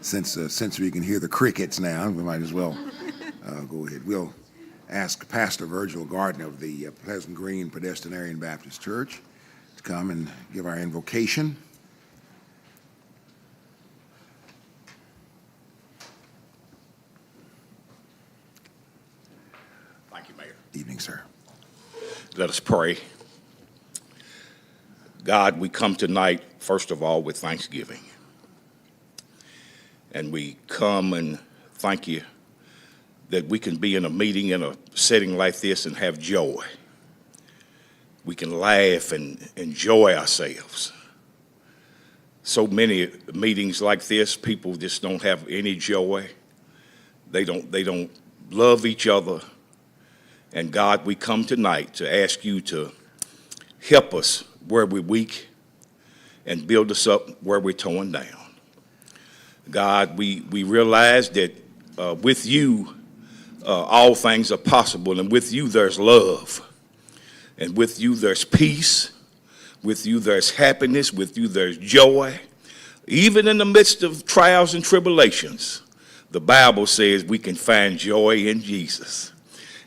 Since we can hear the crickets now, we might as well go ahead. We'll ask Pastor Virgil Gardner of the Pleasant Green Presbyterian Baptist Church to come and give our invocation. Thank you, Mayor. Evening, sir. Let us pray. God, we come tonight, first of all, with thanksgiving. And we come and thank you that we can be in a meeting in a setting like this and have joy. We can laugh and enjoy ourselves. So many meetings like this, people just don't have any joy. They don't love each other. And God, we come tonight to ask you to help us where we're weak and build us up where we're torn down. God, we realize that with you, all things are possible, and with you there's love, and with you there's peace, with you there's happiness, with you there's joy. Even in the midst of trials and tribulations, the Bible says we can find joy in Jesus.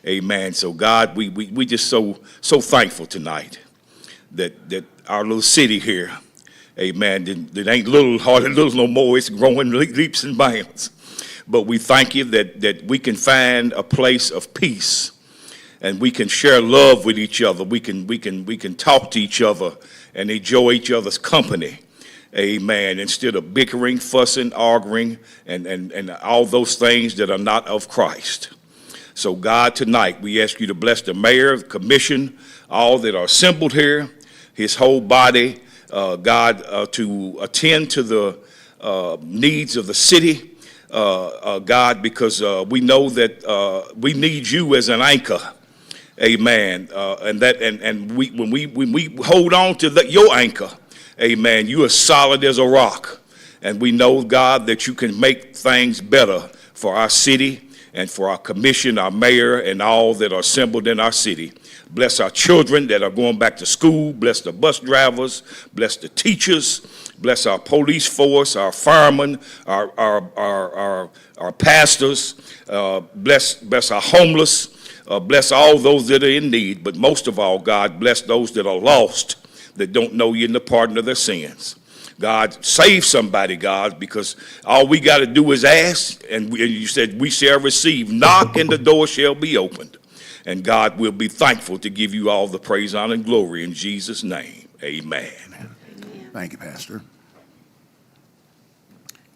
Amen. So God, we just so thankful tonight that our little city here, amen, that ain't little, hardly little no more. It's growing leaps and bounds. But we thank you that we can find a place of peace, and we can share love with each other. We can talk to each other and enjoy each other's company. Amen. Instead of bickering, fussing, arguing, and all those things that are not of Christ. So God, tonight we ask you to bless the mayor, the commission, all that are assembled here, his whole body, God, to attend to the needs of the city, God, because we know that we need you as an anchor, amen. And when we hold on to your anchor, amen, you are solid as a rock, and we know, God, that you can make things better for our city and for our commission, our mayor, and all that are assembled in our city. Bless our children that are going back to school. Bless the bus drivers. Bless the teachers. Bless our police force, our firemen, our pastors. Bless our homeless. Bless all those that are in need. But most of all, God, bless those that are lost, that don't know you in the pardon of their sins. God, save somebody, God, because all we got to do is ask, and you said we shall receive. Knock, and the door shall be opened. And God will be thankful to give you all the praise, honor, and glory in Jesus' name. Amen. Amen. Thank you, Pastor.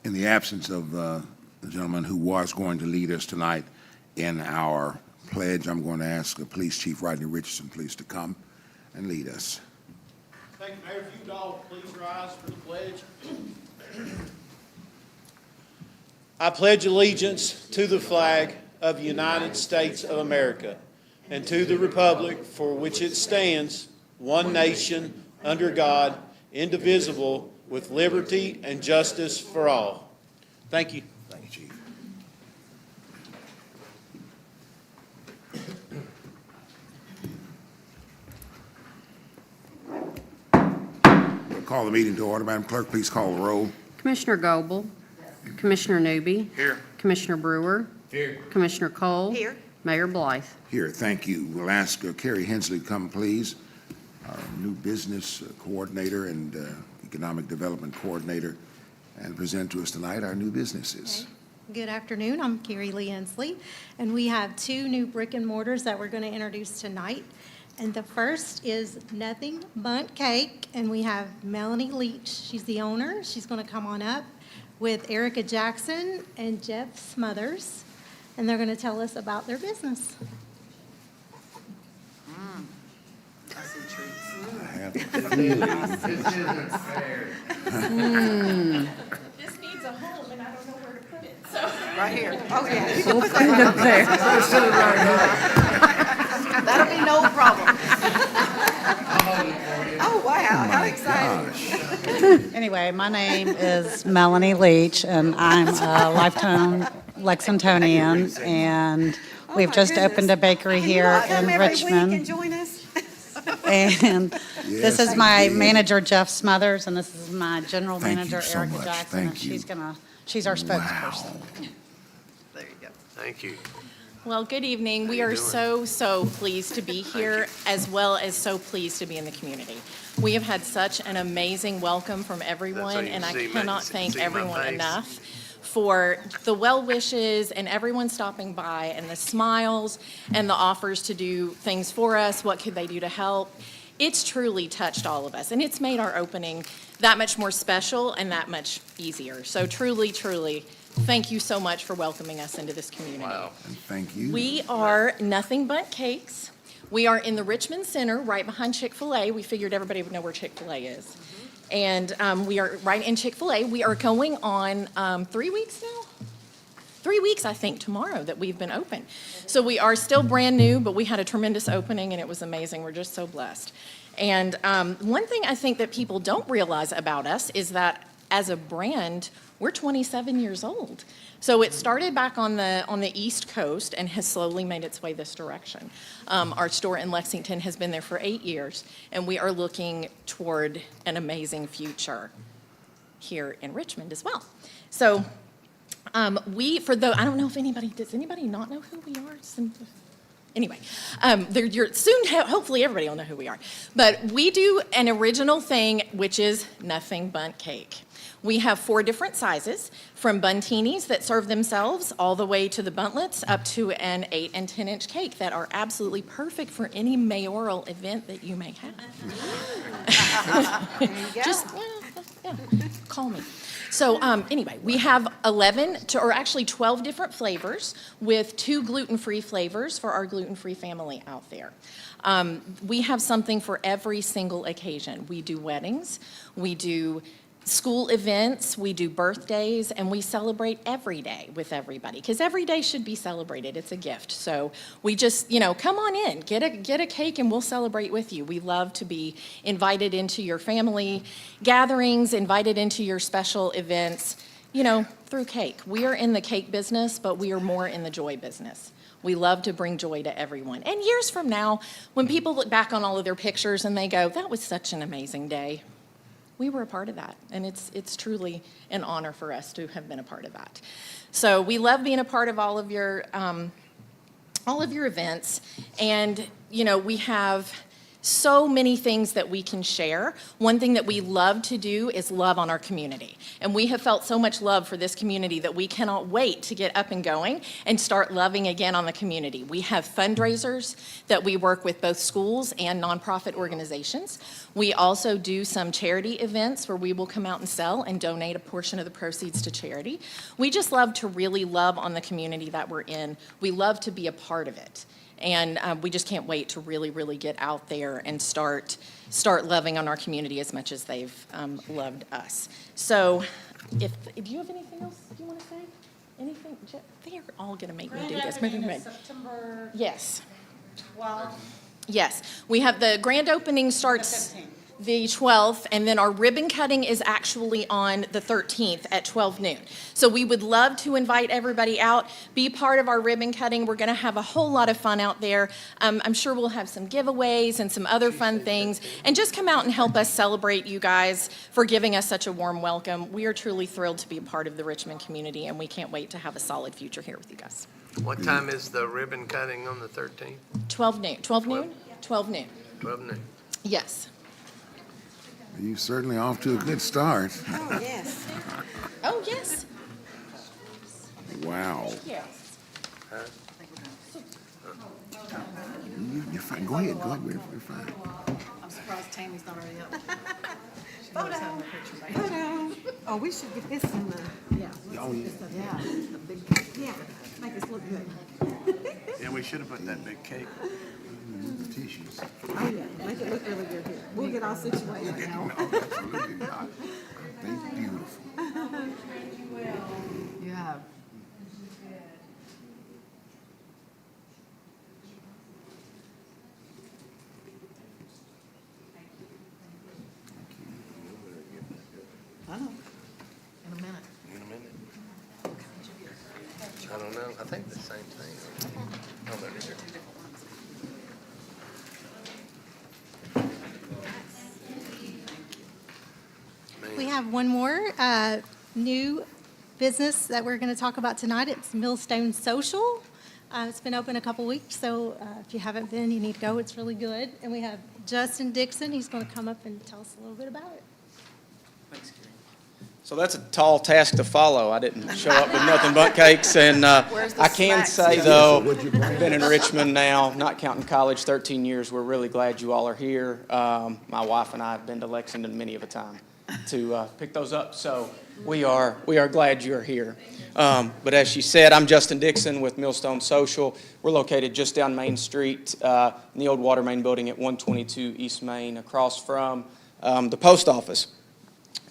In the absence of the gentleman who was going to lead us tonight in our pledge, I'm going to ask the Police Chief Rodney Richardson, please, to come and lead us. Thank you, Mayor. If you'd all please rise for the pledge. I pledge allegiance to the flag of the United States of America and to the republic for which it stands, one nation, under God, indivisible, with liberty and justice for all. Thank you. Thank you, Chief. We'll call the meeting to order. Madam Clerk, please call the roll. Commissioner Goebel. Commissioner Newby. Here. Commissioner Brewer. Here. Commissioner Cole. Here. Mayor Blythe. Here, thank you. We'll ask Carrie Hensley to come, please, our new business coordinator and economic development coordinator, and present to us tonight our new businesses. Okay. Good afternoon. I'm Carrie Lee Hensley, and we have two new brick and mortars that we're going to introduce tonight. And the first is Nothing Bundt Cake, and we have Melanie Leach. She's the owner. She's going to come on up with Erica Jackson and Jeff Smothers, and they're going to tell us about their business. I have a feeling. This needs a home, and I don't know where to put it, so. Right here. Oh, yeah. We'll put it up there. That'll be no problem. Oh, wow. How exciting. Anyway, my name is Melanie Leach, and I'm a lifetime Lexingtonian, and we've just opened a bakery here in Richmond. Every week and join us. And this Yes, is my indeed. manager, Jeff Smothers, and this is my general Thank you manager, so Erica much. Jackson. Thank And you. she's going to She's our spokesperson. There you go. Thank you. Well, good evening. We you are doing? so pleased to be here, as well as so pleased to be in the community. We have had such an amazing welcome from everyone, you and I see my- cannot see thank my everyone face. enough for the well wishes and everyone stopping by and the smiles and the offers to do things for us. What could they do to help? It's truly touched all of us, and it's made our opening that much more special and that much easier. So truly, thank you so much for welcoming us into this community. Wow. And thank you. We are Nothing But Cakes. We are in the Richmond Center, right behind Chick-fil-A. We figured everybody would know where Chick-fil-A is. And we are right in Chick-fil-A. We are going on 3 weeks now? 3 weeks, I think, tomorrow that we've been open. So we are still brand new, but we had a tremendous opening, and it was amazing. We're just so blessed. And one thing I think that people don't realize about us is that as a brand, we're 27 years old. So it started back on the East Coast and has slowly made its way this direction. Our store in Lexington has been there for 8 years, and we are looking toward an amazing future here in Richmond as well. So I don't know if does anybody not know who we are? Anyway, hopefully everybody will know who we are. But we do an original thing, which is Nothing But Cake. We have 4 different sizes, from buntinis that serve themselves all the way to the buntlets, up to an 8 and 10-inch cake that are absolutely perfect for any mayoral event that you may have. There you go. Just, yeah, call me. So anyway, we have 12 different flavors with 2 gluten-free flavors for our gluten-free family out there. We have something for every single occasion. We do weddings, we do school events, we do birthdays, and we celebrate every day with everybody, because every day should be celebrated. It's a gift. So we just, come on in, get a cake, and we'll celebrate with you. We love to be invited into your family gatherings, invited into your special events, through cake. We are in the cake business, but we are more in the joy business. We love to bring joy to everyone. And years from now, when people look back on all of their pictures and they go, that was such an amazing day, we were a part of that, and it's truly an honor for us to have been a part of that. So we love being a part of all of your events, and we have so many things that we can share. One thing that we love to do is love on our community, and we have felt so much love for this community that we cannot wait to get up and going and start loving again on the community. We have fundraisers that we work with both schools and nonprofit organizations. We also do some charity events where we will come out and sell and donate a portion of the proceeds to charity. We just love to really love on the community that we're in. We love to be a part of it. And we just can't wait to really get out there and start loving on our community as much as they've loved us. So do you have anything else you want to say? Anything? They are all going to make me do this. September Yes. 12th. Yes. We have the grand opening starts the 12th, and then our ribbon cutting is actually on the 13th at 12 noon. So we would love to invite everybody out, be part of our ribbon cutting. We're going to have a whole lot of fun out there. I'm sure we'll have some giveaways and some other fun things, and just come out and help us celebrate you guys for giving us such a warm welcome. We are truly thrilled to be a part of the Richmond community, and we can't wait to have a solid future here with you guys. What time is the ribbon cutting on the 13th? 12 noon. 12 noon? 12 noon. 12 noon. Yes. You're certainly off to a good start. Oh, yes. Oh, yes. Wow. Yes. You're fine. Go ahead. We're fine. I'm surprised Tammy's not already up. Photo. Oh, we should get this in the, Oh, yeah. yeah, the big, yeah, make us look good. Yeah, we should have put that big cake. The tissues. Oh, yeah, make it look really good here. We'll get all situated now. Absolutely not. They're beautiful. Yeah. I know. In a minute. In a minute. I don't know. I think the same thing. Oh, there it is. We have one more new business that we're going to talk about tonight. It's Millstone Social. It's been open a couple weeks, so if you haven't been, you need to go. It's really good. And we have Justin Dixon. He's going to come up and tell us a little bit about it. Thanks, Gary. So that's a tall task to follow. I didn't show up with nothing but cakes, and I can say, though, I've been in Richmond now, not counting college, 13 years. We're really glad you all are here. My wife and I have been to Lexington many of a time to pick those up, so we are glad you are here. But as she said, I'm Justin Dixon with Millstone Social. We're located just down Main Street in the old water main building at 122 East Main, across from the post office.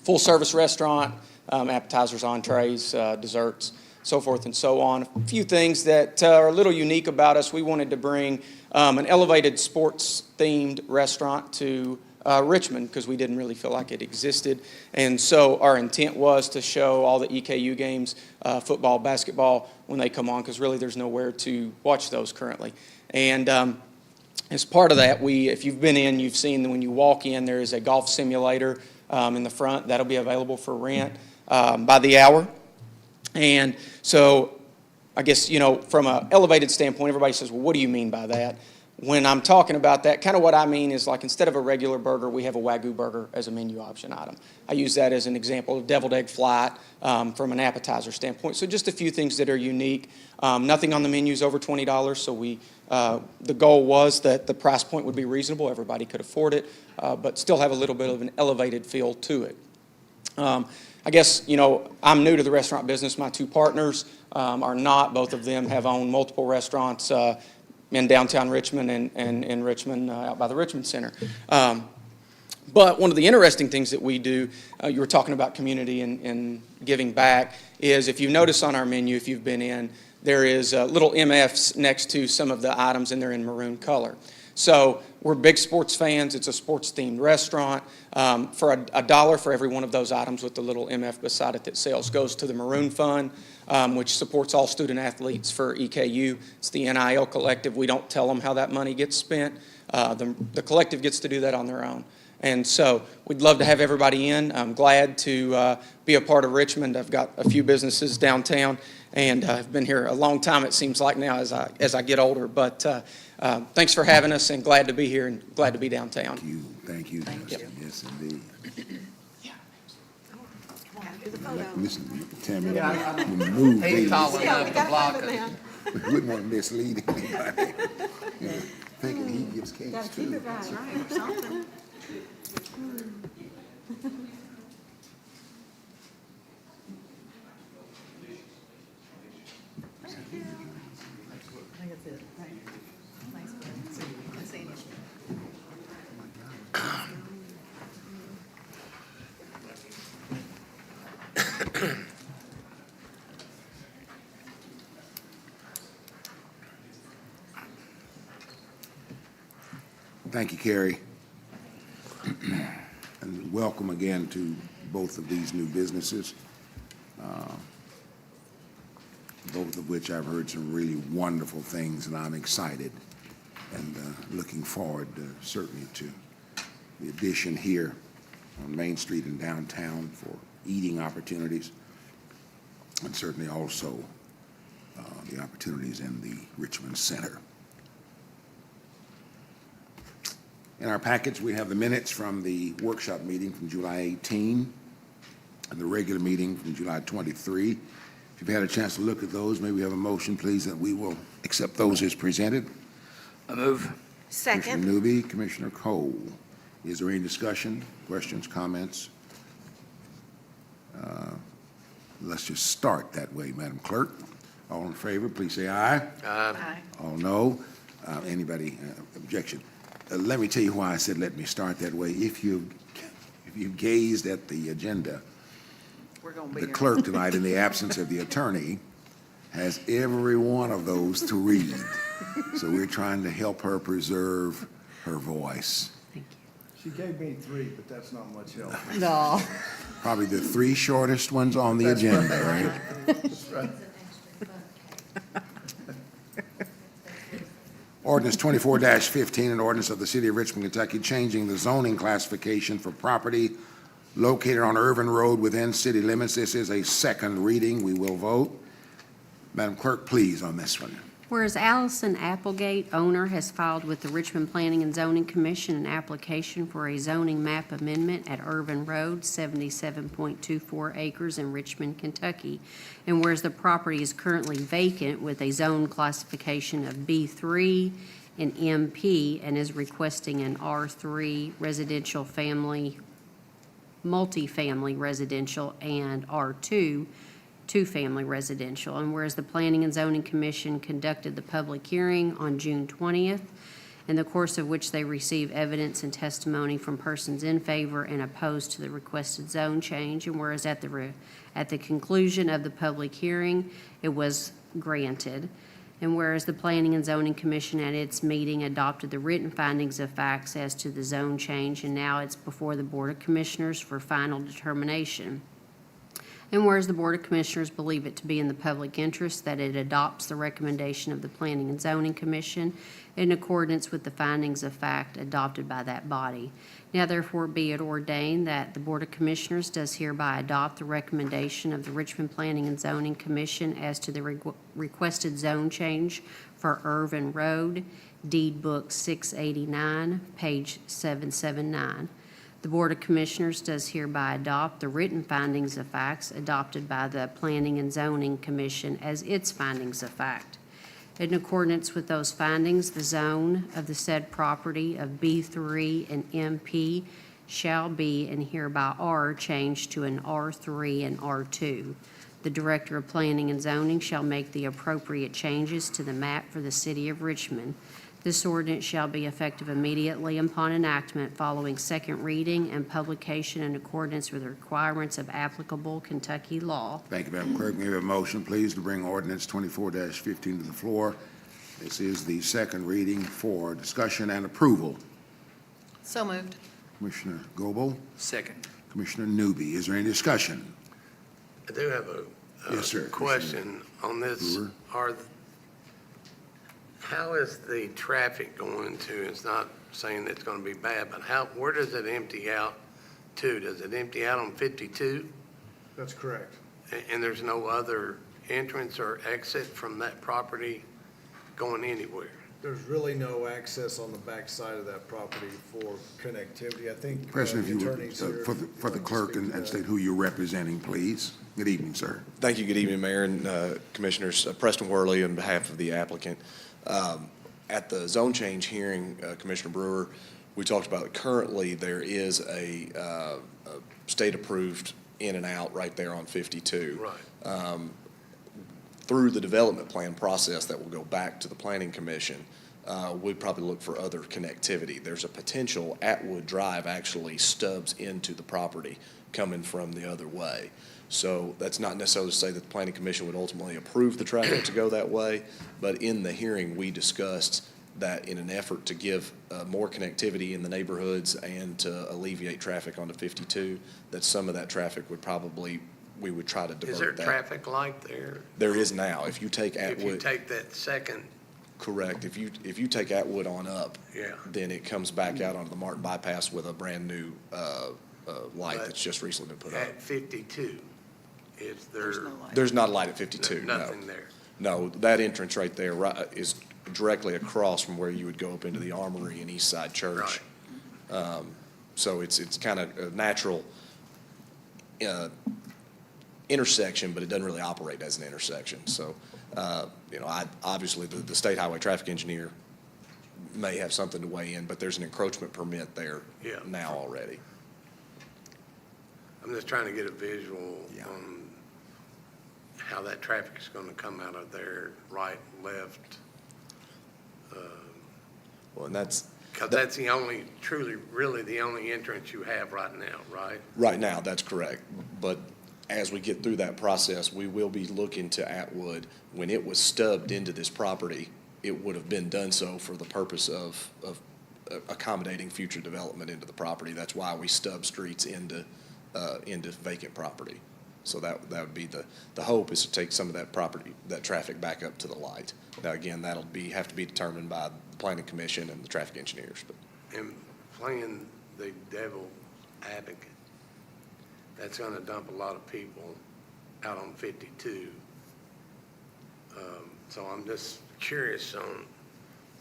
Full-service restaurant, appetizers, entrees, desserts, so forth and so on. A few things that are a little unique about us. We wanted to bring an elevated sports-themed restaurant to Richmond because we didn't really feel like it existed. And so our intent was to show all the EKU games, football, basketball, when they come on, because really there's nowhere to watch those currently. And as part of that, if you've been in, you've seen that when you walk in, there is a golf simulator in the front. That'll be available for rent by the hour. And so I guess, from an elevated standpoint, everybody says, well, what do you mean by that? When I'm talking about that, kind of what I mean is, like, instead of a regular burger, we have a Wagyu burger as a menu option item. I use that as an example of deviled egg flight from an appetizer standpoint. So just a few things that are unique. Nothing on the menu is over $20, so the goal was that the price point would be reasonable. Everybody could afford it, but still have a little bit of an elevated feel to it. I guess, I'm new to the restaurant business. My two partners are not. Both of them have owned multiple restaurants in downtown Richmond and in Richmond, out by the Richmond Center. But one of the interesting things that we do, you were talking about community and giving back, is if you notice on our menu, if you've been in, there is little MFs next to some of the items, and they're in maroon color. So we're big sports fans. It's a sports-themed restaurant. For $1 for every one of those items with the little MF beside it that sells goes to the Maroon Fund, which supports all student athletes for EKU. It's the NIL collective. We don't tell them how that money gets spent. The collective gets to do that on their own. And so we'd love to have everybody in. I'm glad to be a part of Richmond. I've got a few businesses downtown, and I've been here a long time, it seems like now, as I get older. But thanks for having us, and glad to be here and glad to be downtown. Thank you, Justin. Yes, indeed. Listen, Tammy, move, He's please. tall enough to block us. We wouldn't want to mislead anybody. Thinking he gives cakes Gotta keep too. it right, or something. Thank you, Carrie. And welcome again to both of these new businesses, both of which I've heard some really wonderful things, and I'm excited and looking forward certainly to the addition here on Main Street and downtown for eating opportunities, and certainly also the opportunities in the Richmond Center. In our package, we have the minutes from the workshop meeting from July 18 and the regular meeting from July 23. If you've had a chance to look at those, may we have a motion, please, that we will accept those as presented? I move. Commissioner Newby, Commissioner Cole. Is there any discussion, questions, comments? Let's just start that way, Madam Clerk. All in favor, please say aye. Aye. All no. Anybody objection? Let me tell you why I said let me start that way. If you gazed at the agenda, the clerk tonight, in the absence of the attorney, has every one of those to read. So we're trying to help her preserve her voice. She gave me 3, but that's not much help. No. Probably the 3 shortest ones on the agenda, right? That's right. Ordinance 24-15, an ordinance of the City of Richmond, Kentucky, changing the zoning classification for property located on Irvin Road within city limits. This is a second reading. We will vote. Madam Clerk, please, on this one. Whereas Allison Applegate, owner, has filed with the Richmond Planning and Zoning Commission an application for a zoning map amendment at Irvin Road, 77.24 acres in Richmond, Kentucky. And whereas the property is currently vacant with a zone classification of B3 and MP and is requesting an R3 residential family, multifamily residential, and R2 two-family residential. And whereas the Planning and Zoning Commission conducted the public hearing on June 20th, in the course of which they received evidence and testimony from persons in favor and opposed to the requested zone change, and whereas at the conclusion of the public hearing, it was granted. And whereas the Planning and Zoning Commission at its meeting adopted the written findings of facts as to the zone change, and now it's before the Board of Commissioners for final determination. And whereas the Board of Commissioners believe it to be in the public interest that it adopts the recommendation of the Planning and Zoning Commission in accordance with the findings of fact adopted by that body. Now therefore be it ordained that the Board of Commissioners does hereby adopt the recommendation of the Richmond Planning and Zoning Commission as to the requested zone change for Irvin Road, Deed Book 689, page 779. The Board of Commissioners does hereby adopt the written findings of facts adopted by the Planning and Zoning Commission as its findings of fact. In accordance with those findings, the zone of the said property of B3 and MP shall be and hereby are changed to an R3 and R2. The Director of Planning and Zoning shall make the appropriate changes to the map for the City of Richmond. This ordinance shall be effective immediately upon enactment following second reading and publication in accordance with the requirements of applicable Kentucky law. Thank you, Madam Clerk. May we have a motion, please, to bring ordinance 24-15 to the floor? This is the second reading for discussion and approval. So moved. Commissioner Goebel, Second. Commissioner Newby. Is there any discussion? I do have Yes, sir. a question on this. Brewer. How is the traffic going to, it's not saying it's going to be bad, but where does it empty out to? Does it empty out on 52? That's correct. And there's no other entrance or exit from that property going anywhere? There's really no access on the back side of that property for connectivity. I think President, if the you would, attorney's here. for the clerk and state who you're representing, please. Good evening, sir. Thank you. Good evening, Mayor and Commissioners. Preston Worley on behalf of the applicant. At the zone change hearing, Commissioner Brewer, we talked about that currently there is a state-approved in and out right there on 52. Right. Through the development plan process that will go back to the Planning Commission, we'd probably look for other connectivity. There's a potential Atwood Drive actually stubs into the property coming from the other way. So that's not necessarily to say that the Planning Commission would ultimately approve the traffic to go that way, but in the hearing, we discussed that in an effort to give more connectivity in the neighborhoods and to alleviate traffic onto 52, that some of that traffic would probably, we would try to divert that. Is there a traffic light there? There is now. If you take Atwood. If you take that second. Correct. If you take Atwood on up, Yeah. then it comes back out onto the Martin bypass with a brand-new light But that's just recently been put up. At 52, is there? There's not a light at 52, There's no. nothing there. No, that entrance right there is directly across from where you would go up into the Armory and East Side Church. So it's kind of a natural intersection, but it doesn't really operate as an intersection. So, obviously the state highway traffic engineer may have something to weigh in, but there's an encroachment permit there Yeah. now already. I'm just trying to get a visual on how that traffic is going to come out of there, right, left. Well, and that's. Because that's the only, truly, really the only entrance you have right now, right? Right now, that's correct. But as we get through that process, we will be looking to Atwood. When it was stubbed into this property, it would have been done so for the purpose of accommodating future development into the property. That's why we stub streets into vacant property. So that would be the hope, is to take some of that property, that traffic back up to the light. Now, again, that'll have to be determined by the Planning Commission and the traffic engineers. But And playing the devil advocate, that's gonna dump a lot of people out on 52. So I'm just curious on,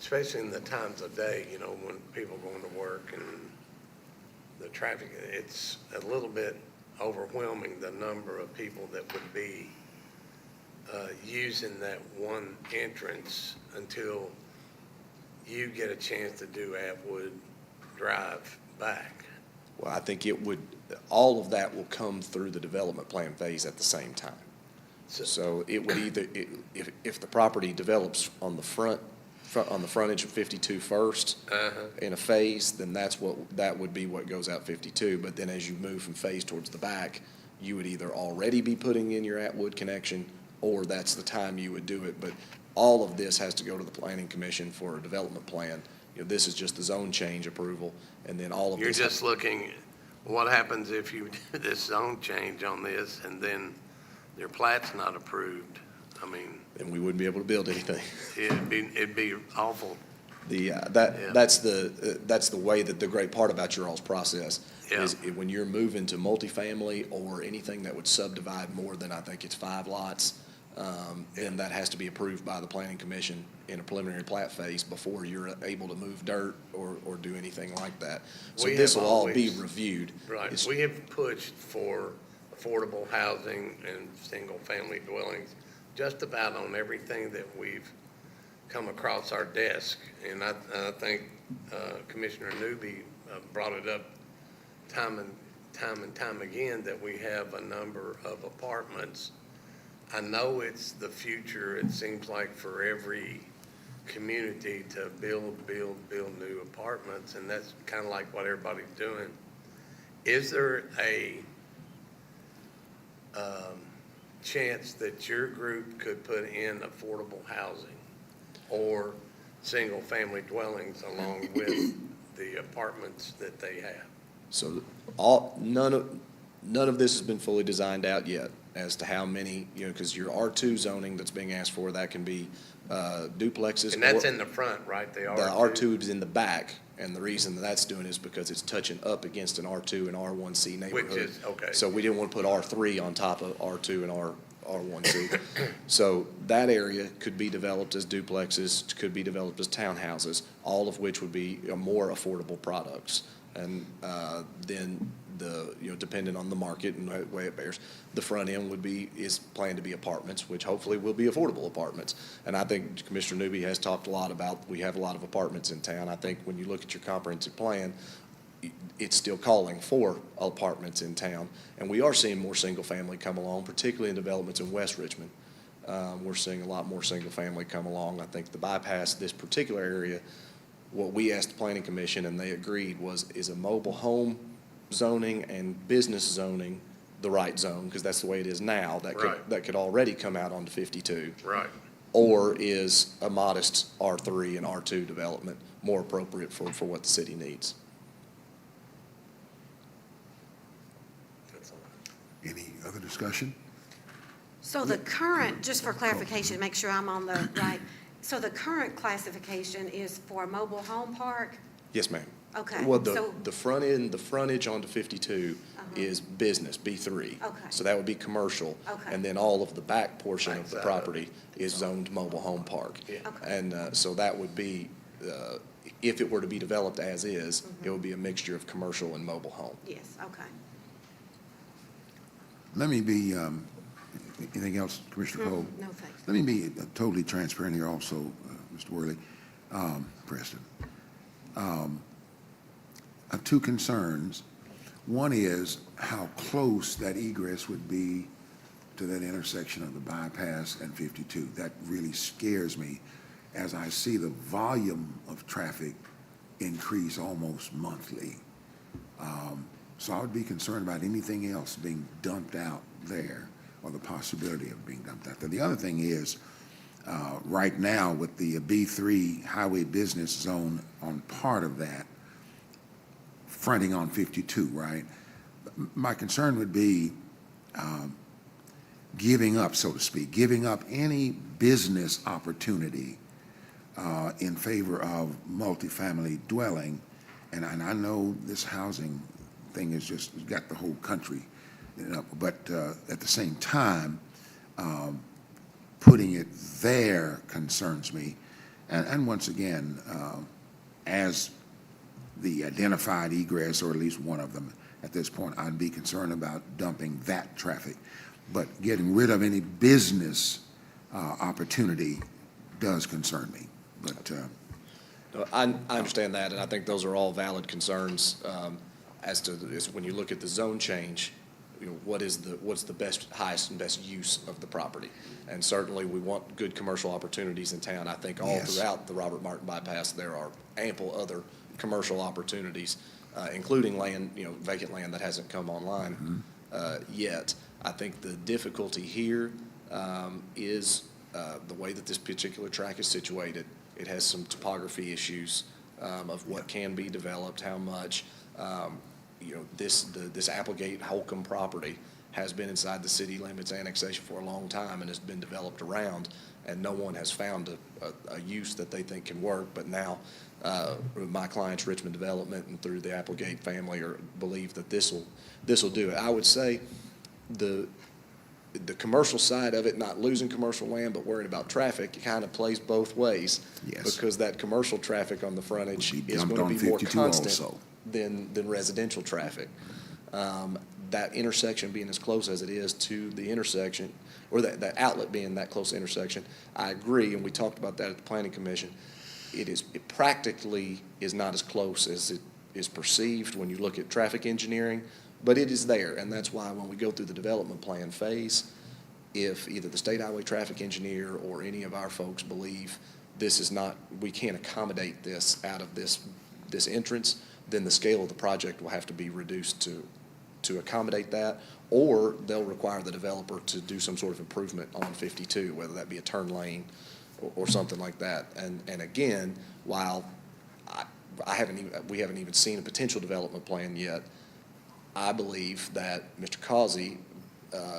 especially in the times of day, you know, when people going to work and the traffic, it's a little bit overwhelming, the number of people that would be using that one entrance until you get a chance to do Atwood Drive back. Well, I think all of that will come through the development plan phase at the same time. So it would either, if the property develops on the frontage of 52 first in a phase, then that would be what goes out 52. But then as you move from phase towards the back, you would either already be putting in your Atwood connection, or that's the time you would do it. But all of this has to go to the Planning Commission for a development plan. You know, this is just the zone change approval, and then all of this. You're just looking, what happens if you do this zone change on this and then your plat's not approved? I mean. Then we wouldn't be able to build anything. It'd be awful. That's the way that the great part about your all's process is when you're moving to multifamily or anything that would subdivide more than, I think it's 5 lots, then that has to be approved by the Planning Commission in a preliminary plat phase before you're able to move dirt or do anything like that. So this will all be reviewed. Right. We have pushed for affordable housing and single-family dwellings just about on everything that we've come across our desk. And I think Commissioner Newby brought it up time and time again that we have a number of apartments. I know it's the future, it seems like, for every community to build new apartments, and that's kind of like what everybody's doing. Is there a chance that your group could put in affordable housing or single-family dwellings along with the apartments that they have? So none of this has been fully designed out yet as to how many, you know, because your R2 zoning that's being asked for, that can be duplexes. And that's in the front, right? The R2 is in the back, and the reason that's doing is because it's touching up against an R2 and R1C neighborhood. Which is, okay. So we didn't want to put R3 on top of R2 and R1C. So that area could be developed as duplexes, could be developed as townhouses, all of which would be more affordable products. And then depending on the market and the way it bears, the front end is planned to be apartments, which hopefully will be affordable apartments. And I think Commissioner Newby has talked a lot about, we have a lot of apartments in town. I think when you look at your comprehensive plan, it's still calling for apartments in town. And we are seeing more single family come along, particularly in developments in West Richmond. We're seeing a lot more single family come along. I think the bypass, this particular area, what we asked the Planning Commission and they agreed is a mobile home zoning and business zoning the right zone, because that's the way it is now. That could already come out onto 52. Right. Or is a modest R3 and R2 development more appropriate for what the city needs? Any other discussion? So the current, just for clarification, make sure I'm on the right, so the current classification is for a mobile home park? Yes, ma'am. Okay. Well, so- the frontage onto 52 is business, B3. Okay. So that would be commercial. Okay. And then all of the back portion of the Backside property is zoned mobile home park. Yeah. Okay. And so that would be, if it were to be developed as is, it would be a mixture of commercial and mobile home. Yes, okay. Let me be, anything else, Commissioner Cole? No, thanks. Let me be totally transparent here also, Mr. Worley, Preston. I have two concerns. One is how close that egress would be to that intersection of the bypass and 52. That really scares me as I see the volume of traffic increase almost monthly. So I would be concerned about anything else being dumped out there or the possibility of being dumped out there. The other thing is, right now with the B3 highway business zone on part of that, fronting on 52, right? My concern would be giving up, so to speak, giving up any business opportunity in favor of multifamily dwelling. And I know this housing thing has just got the whole country But at the same time, putting it there concerns me. And once again, as the identified egress, or at least one of them at this point, I'd be concerned about dumping that traffic. But getting rid of any business opportunity does concern me. But No, I understand that, and I think those are all valid concerns as to when you look at the zone change, what's the best, highest and best use of the property? And certainly, we want good commercial opportunities in town. I think all Yes. throughout the Robert Martin bypass, there are ample other commercial opportunities, including land, vacant land that hasn't come online yet. I think the difficulty here is the way that this particular track is situated. It has some topography issues of what can be developed, how much. This Applegate Holcomb property has been inside the city limits annexation for a long time and has been developed around, and no one has found a use that they think can work. But now, my clients, Richmond Development, and through the Applegate family, believe that this will do it. I would say the commercial side of it, not losing commercial land, but worried about traffic, it kind of plays both ways. Yes. Because that commercial traffic on the frontage Would be is dumped going on to be more 52 constant also. than residential traffic. That intersection being as close as it is to the intersection, or that outlet being that close to intersection, I agree, and we talked about that at the Planning Commission. It practically is not as close as it is perceived when you look at traffic engineering, but it is there, and that's why when we go through the development plan phase, if either the state highway traffic engineer or any of our folks believe this is not, we can't accommodate this out of this entrance, then the scale of the project will have to be reduced to accommodate that, or they'll require the developer to do some sort of improvement on 52, whether that be a turn lane or something like that. And again, while we haven't even seen a potential development plan yet, I believe that Mr. Causey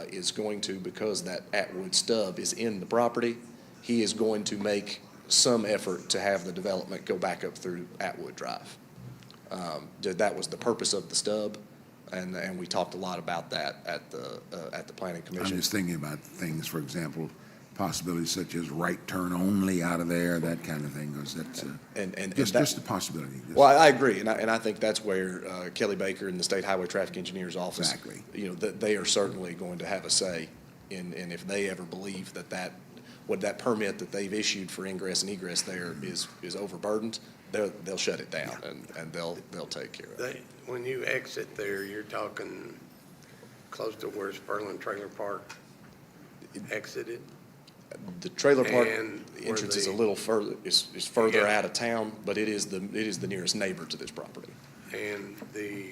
is going to, because that Atwood stub is in the property, he is going to make some effort to have the development go back up through Atwood Drive. That was the purpose of the stub, and we talked a lot about that at the Planning I'm Commission. just thinking about things, for example, possibilities such as right turn only out of there, that kind of thing, because that's just a possibility. Well, I agree, and I think that's where Kelly Baker and the State Highway Traffic Engineer's Office, Exactly. That they are certainly going to have a say in if they ever believe that permit that they've issued for ingress and egress there is overburdened, they'll shut it down, and they'll take care of it. When you exit there, you're talking close to where Spurlin Trailer Park exited? The trailer park And where entrance is a the- little further, is further Yeah. out of town, but it is the nearest neighbor to this property. And the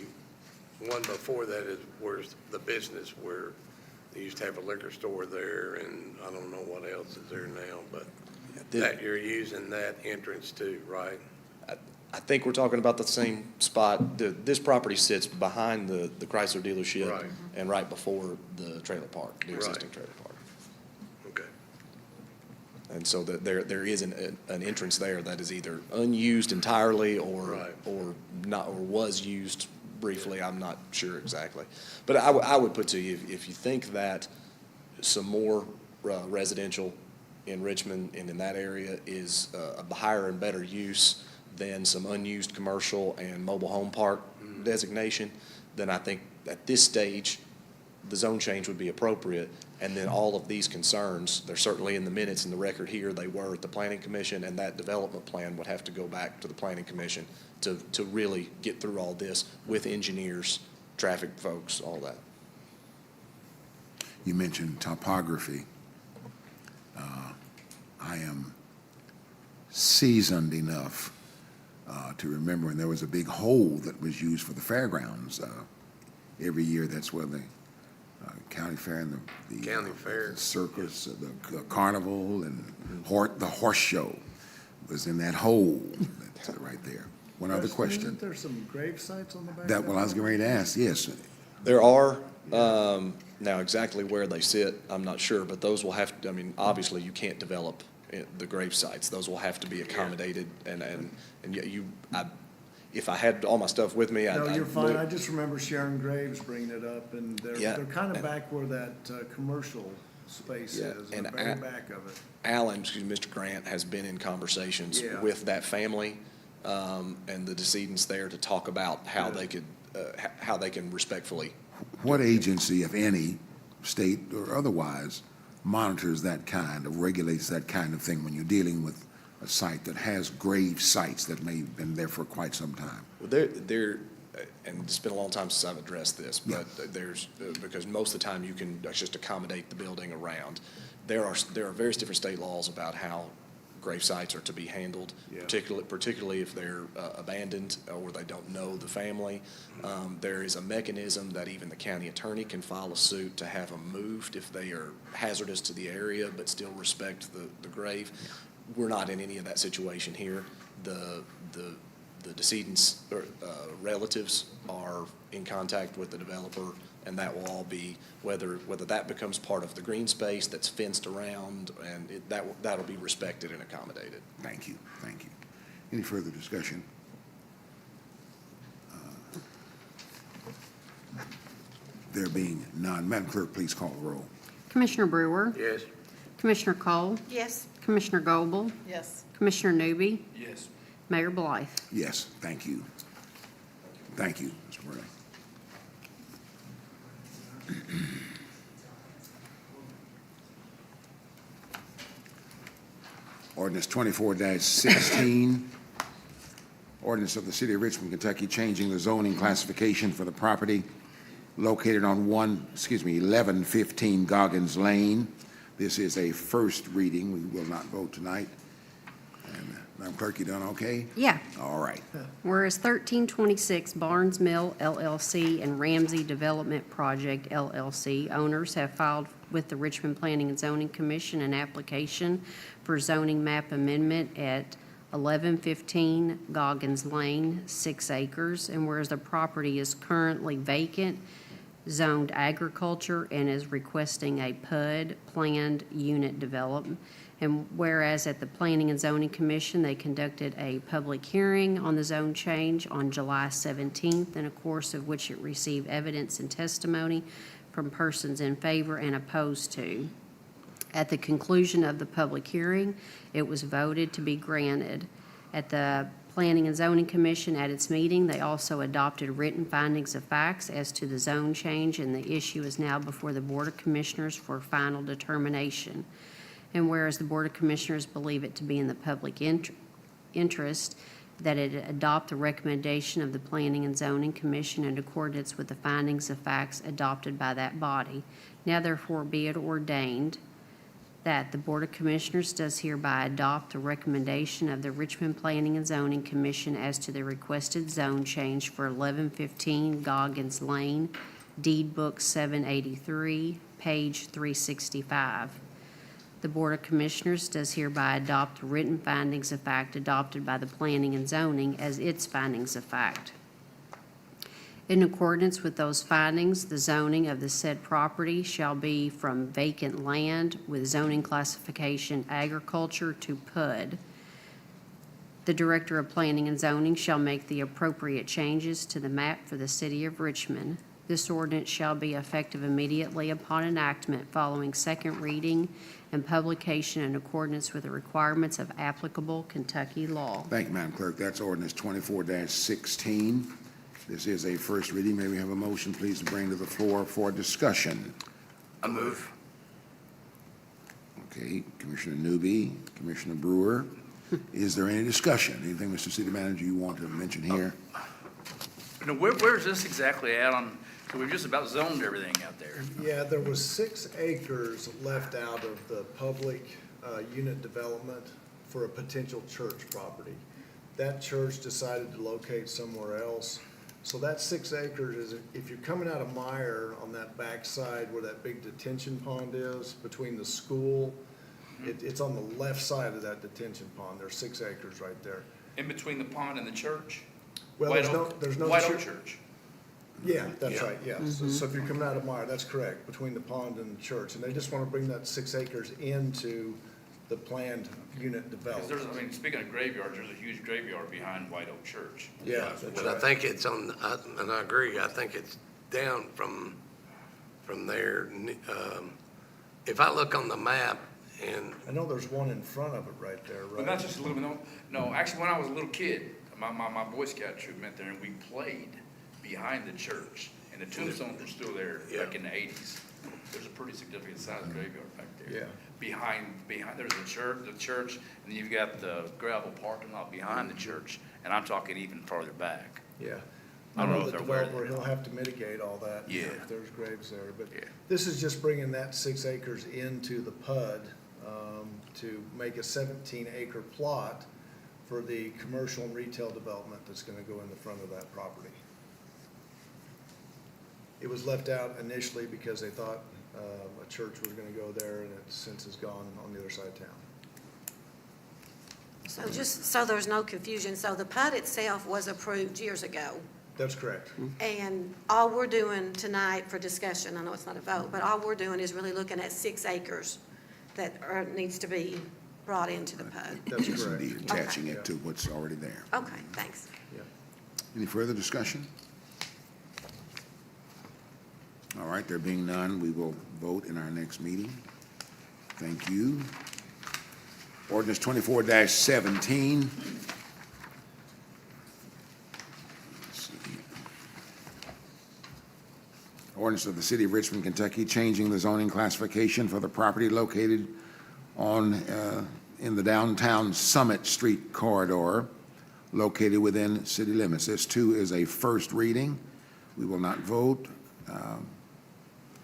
one before that is where's the business where they used to have a liquor store there, and I don't know what else is there now, but that you're using that entrance too, right? I think we're talking about the same spot. This property sits behind the Chrysler dealership Right. and right before the trailer park, the existing Right. trailer park. Okay. And so there is an entrance there that is either unused entirely or not, or was used briefly. I'm not sure exactly. But I would put to you, if you think that some more residential in Richmond and in that area is a higher and better use than some unused commercial and mobile home park designation, then I think at this stage, the zone change would be appropriate. And then all of these concerns, they're certainly in the minutes in the record here, they were at the Planning Commission, and that development plan would have to go back to the Planning Commission to really get through all this with engineers, traffic folks, all that. You mentioned topography. I am seasoned enough to remember when there was a big hole that was used for the fairgrounds. Every year, that's where the county fair and the County fair. circus, the carnival, and the horse show was in that hole that's right there. One other question. Isn't there some grave sites on the back? That, well, I was getting ready to ask, yes. There are, now exactly where they sit, I'm not sure, but those will have, obviously you can't develop the grave sites. Those will have to be accommodated, and if I had all my stuff with me, No, I'd you're fine. look- I just remember Sharon Graves bringing it up, and Yeah. they're kind of back where that commercial space Yeah, is, in and the very back of it. Alan, Mr. Grant, has been in conversations Yeah. with that family and the decedents there to talk about how they could, how they can respectfully. What agency, if any, state or otherwise, monitors that kind, or regulates that kind of thing when you're dealing with a site that has grave sites that may have been there for quite some time? Well, and it's been a long time since I've addressed this, but because most of the time you can just accommodate the building around. There are various different state laws about how grave sites are to be handled, Yeah. particularly if they're abandoned or they don't know the family. There is a mechanism that even the county attorney can file a suit to have them moved if they are hazardous to the area but still respect the grave. We're not in any of that situation here. The decedent's relatives are in contact with the developer, and that will all be, whether that becomes part of the green space that's fenced around, and that'll be respected and accommodated. Thank you, thank you. Any further discussion? There being none, Madam Clerk, please call the roll. Commissioner Brewer? Yes. Commissioner Cole? Yes. Commissioner Goble? Yes. Commissioner Newby? Yes. Mayor Blythe? Yes, thank you. Thank you, Mr. Burnett. Ordinance 24-16, ordinance of the City of Richmond, Kentucky, changing the zoning classification for the property located on 1115 Goggins Lane. This is a first reading. We will not vote tonight. And Madam Clerk, you done okay? Yeah. All right. Whereas 1326 Barnes Mill LLC and Ramsey Development Project LLC owners have filed with the Richmond Planning and Zoning Commission an application for zoning map amendment at 1115 Goggins Lane, 6 acres, and whereas the property is currently vacant, zoned agriculture, and is requesting a PUD, planned unit development. And whereas at the Planning and Zoning Commission, they conducted a public hearing on the zone change on July 17th, in a course of which it received evidence and testimony from persons in favor and opposed to. At the conclusion of the public hearing, it was voted to be granted. At the Planning and Zoning Commission, at its meeting, they also adopted written findings of facts as to the zone change, and the issue is now before the Board of Commissioners for final determination. And whereas the Board of Commissioners believe it to be in the public interest that it adopt the recommendation of the Planning and Zoning Commission in accordance with the findings of facts adopted by that body. Now therefore be it ordained that the Board of Commissioners does hereby adopt the recommendation of the Richmond Planning and Zoning Commission as to the requested zone change for 1115 Goggins Lane, Deed Book 783, page 365. The Board of Commissioners does hereby adopt the written findings of fact adopted by the Planning and Zoning as its findings of fact. In accordance with those findings, the zoning of the said property shall be from vacant land with zoning classification agriculture to PUD. The Director of Planning and Zoning shall make the appropriate changes to the map for the City of Richmond. This ordinance shall be effective immediately upon enactment following second reading and publication in accordance with the requirements of applicable Kentucky law. Thank you, Madam Clerk. That's ordinance 24-16. This is a first reading. May we have a motion, please, to bring to the floor for discussion? I move. Okay, Commissioner Newby, Commissioner Brewer. Is there any discussion? Anything, Mr. City Manager, you want to mention here? Now, where is this exactly at on, so we've just about zoned everything out there? Yeah, there was 6 acres left out of the public unit development for a potential church property. That church decided to locate somewhere else. So that 6 acres is, if you're coming out of Meyer on that back side where that big detention pond is, between the school, it's on the left side of that detention pond. There's 6 acres right there. In between the pond and the church? Well, there's no White Oak Church. Yeah, that's right, yeah. So if you're coming out of Meyer, that's correct, between the pond and the church. And they just want to bring that 6 acres into the planned unit Because development. I mean, speaking of graveyards, there's a huge graveyard behind White Oak Church. Yeah, that's But I think it's on, and I agree, I think it's down from there. If I look on the map and, I know there's one in front of it right there, But right? not just a little bit, no, actually, when I was a little kid, my Boy Scout troop met there, and we played behind the church, and the tombstones are still there, like in the 80s. There's a pretty significant sized graveyard back there. Yeah. Behind, there's the church, and then you've got the gravel parking lot behind the church, and I'm talking even farther back. Yeah. I don't know the if they're aware of developer, he'll have to mitigate all that. Yeah. If there's graves there, but Yeah. this is just bringing that 6 acres into the PUD, to make a 17-acre plot for the commercial and retail development that's gonna go in the front of that property. It was left out initially because they thought, a church was gonna go there, and it since is gone on the other side of town. So just, so there's no confusion, so the PUD itself was approved years ago, That's correct. and all we're doing tonight for discussion, I know it's not a vote, but all we're doing is really looking at 6 acres that needs to be brought into the PUD. That's Yes, correct. indeed, attaching it to what's already there. Okay, thanks. Yeah. Any further discussion? All right, there being none, we will vote in our next meeting. Thank you. Ordinance 24-17. Let's see here. Ordinance of the City of Richmond, Kentucky, changing the zoning classification for the property located in the downtown Summit Street corridor located within city limits. This too is a first reading. We will not vote.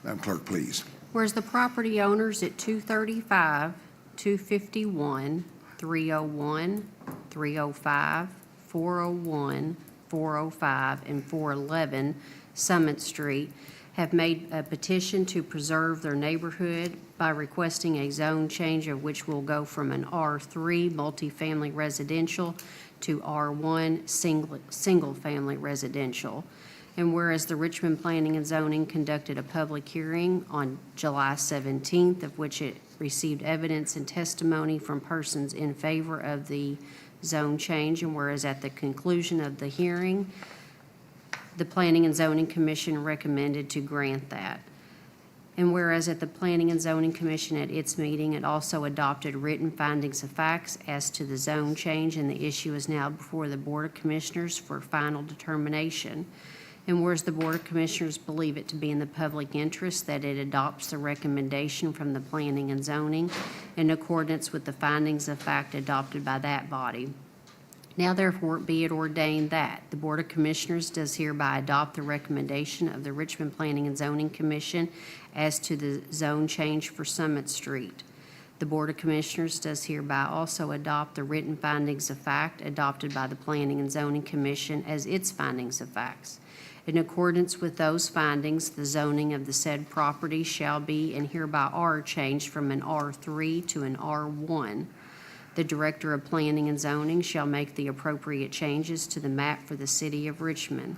Madam Clerk, please. Whereas the property owners at 235, 251, 301, 305, 401, 405, and 411 Summit Street have made a petition to preserve their neighborhood by requesting a zone change of which will go from an R3 multifamily residential to R1 single-family residential. And whereas the Richmond Planning and Zoning conducted a public hearing on July 17th, of which it received evidence and testimony from persons in favor of the zone change, and whereas at the conclusion of the hearing, the Planning and Zoning Commission recommended to grant that. And whereas at the Planning and Zoning Commission at its meeting, it also adopted written findings of facts as to the zone change, and the issue is now before the Board of Commissioners for final determination. And whereas the Board of Commissioners believe it to be in the public interest that it adopts the recommendation from the Planning and Zoning in accordance with the findings of fact adopted by that body. Now therefore be it ordained that the Board of Commissioners does hereby adopt the recommendation of the Richmond Planning and Zoning Commission as to the zone change for Summit Street. The Board of Commissioners does hereby also adopt the written findings of fact adopted by the Planning and Zoning Commission as its findings of facts. In accordance with those findings, the zoning of the said property shall be and hereby are changed from an R3 to an R1. The Director of Planning and Zoning shall make the appropriate changes to the map for the City of Richmond.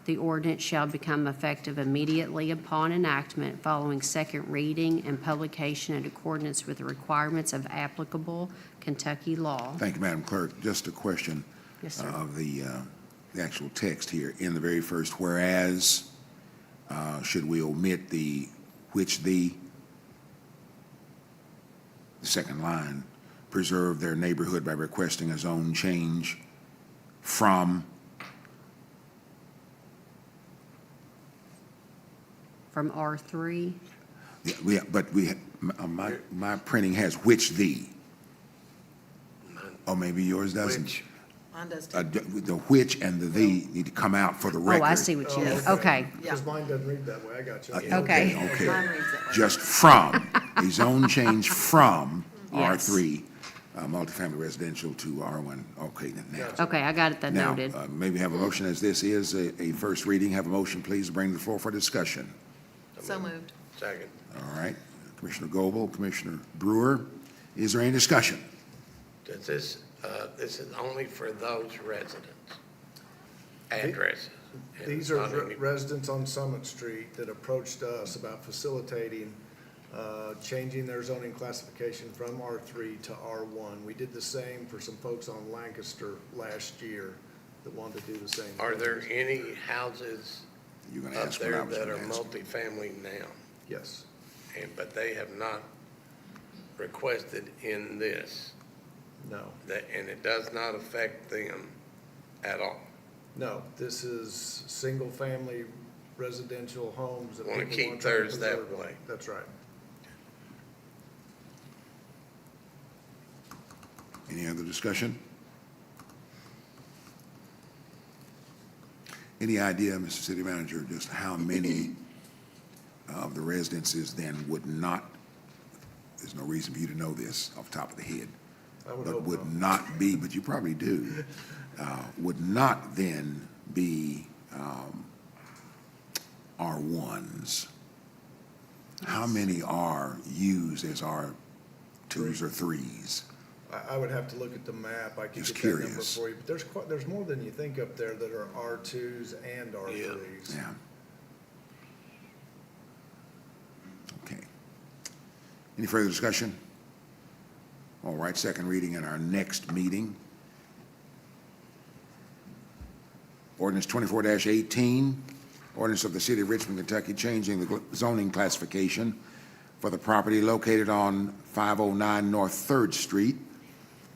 The ordinance shall become effective immediately upon enactment following second reading and publication in accordance with the requirements of applicable Kentucky law. Thank you, Madam Clerk. Just a question Yes, sir. of the actual text here. In the very first whereas, should we omit the second line, preserve their neighborhood by requesting a zone change from, From R3, yeah, but my printing has which the, or maybe yours doesn't. which, Mine does The which and the need to come out for the record. oh, I see what you mean, okay. Because mine doesn't read that way, I got you. Okay. Okay. Just from, a zone change from Yes. R3, multifamily residential to R1. Okay, then now. Okay, I got it that Now, noted. maybe have a motion, as this is a first reading, have a motion, please, to bring to the floor for discussion. So moved. second. All right, Commissioner Goble, Commissioner Brewer, is there any discussion? Does this is only for those residents? Addresses? and These not are any- residents on Summit Street that approached us about facilitating changing their zoning classification from R3 to R1. We did the same for some folks on Lancaster last year that wanted to do the same. Are thing. there any houses You're gonna up ask what I there was that are gonna ask. multifamily now? Yes. But they have not requested in this, No. and it does not affect them at all? No, this is single-family residential homes that Wanna people keep want to try to theirs that preserve. way. That's right. Any other discussion? Any idea, Mr. City Manager, just how many of the residences then would not, there's no reason for you to know this off the top of the head, I would but hope would not. not be, but you probably do, would not then be R1s? How many are used as R2s or 3s? I would have to look at the map. I could Just get that number curious. for you. But there's more than you think up there that are R2s and R3s. Yeah. Okay. Any further discussion? All right, second reading in our next meeting. Ordinance 24-18, ordinance of the City of Richmond, Kentucky, changing the zoning classification for the property located on 509 North 3rd Street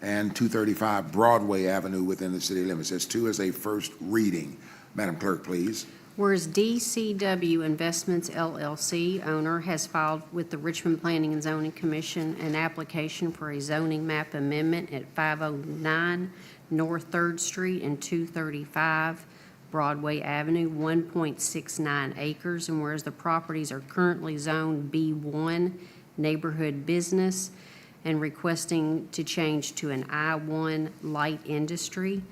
and 235 Broadway Avenue within the city limits. That's two as a first reading. Madam Clerk, please. Whereas DCW Investments LLC, owner, has filed with the Richmond Planning and Zoning Commission an application for a zoning map amendment at 509 North 3rd Street and 235 Broadway Avenue, 1.69 acres, and whereas the properties are currently zoned B1 Neighborhood Business, and requesting to change to an I1 Light Industry.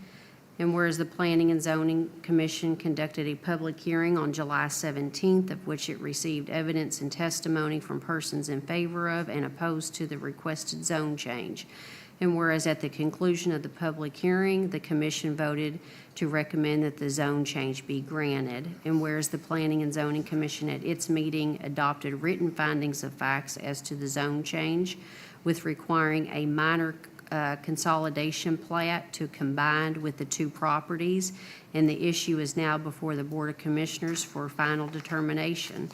And whereas the Planning and Zoning Commission conducted a public hearing on July 17th, of which it received evidence and testimony from persons in favor of and opposed to the requested zone change. And whereas at the conclusion of the public hearing, the commission voted to recommend that the zone change be granted. And whereas the Planning and Zoning Commission at its meeting adopted written findings of facts as to the zone change, with requiring a minor consolidation plat to combine with the two properties, and the issue is now before the Board of Commissioners for final determination.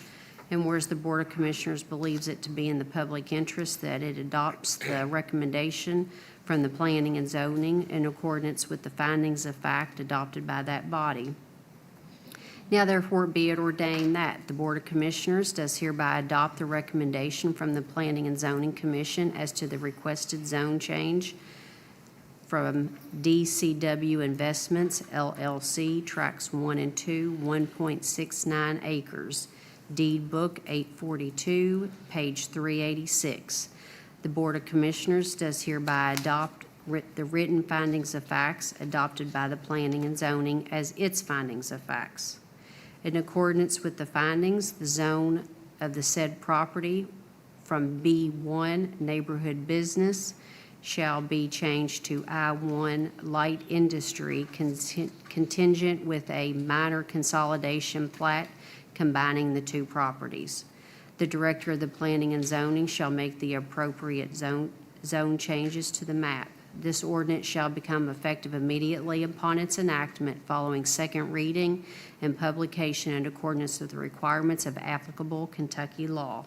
And whereas the Board of Commissioners believes it to be in the public interest that it adopts the recommendation from the Planning and Zoning in accordance with the findings of fact adopted by that body. Now therefore be it ordained that the Board of Commissioners does hereby adopt the recommendation from the Planning and Zoning Commission as to the requested zone change from DCW Investments LLC, Tracts 1 and 2, 1.69 acres, Deed Book 842, page 386. The Board of Commissioners does hereby adopt the written findings of facts adopted by the Planning and Zoning as its findings of facts. In accordance with the findings, the zone of the said property from B1 Neighborhood Business shall be changed to I1 Light Industry contingent with a minor consolidation plat combining the two properties. The Director of the Planning and Zoning shall make the appropriate zone changes to the map. This ordinance shall become effective immediately upon its enactment following second reading and publication in accordance with the requirements of applicable Kentucky law.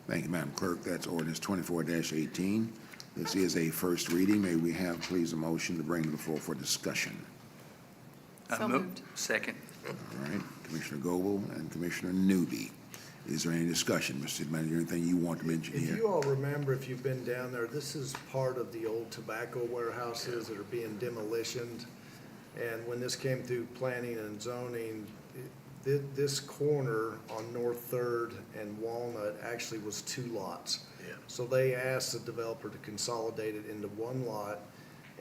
Thank you, Madam Clerk. That's ordinance 24-18. This is a first reading. May we have, please, a motion to bring to the floor for discussion? So moved. Second. All right, Commissioner Goble and Commissioner Newby. Is there any discussion, Mr. City Manager, anything you want to mention If here? you all remember, if you've been down there, this is part of the old tobacco warehouses that are being demolitioned. And when this came through planning and zoning, this corner on North Third and Walnut actually was two lots. Yeah. So they asked the developer to consolidate it into one lot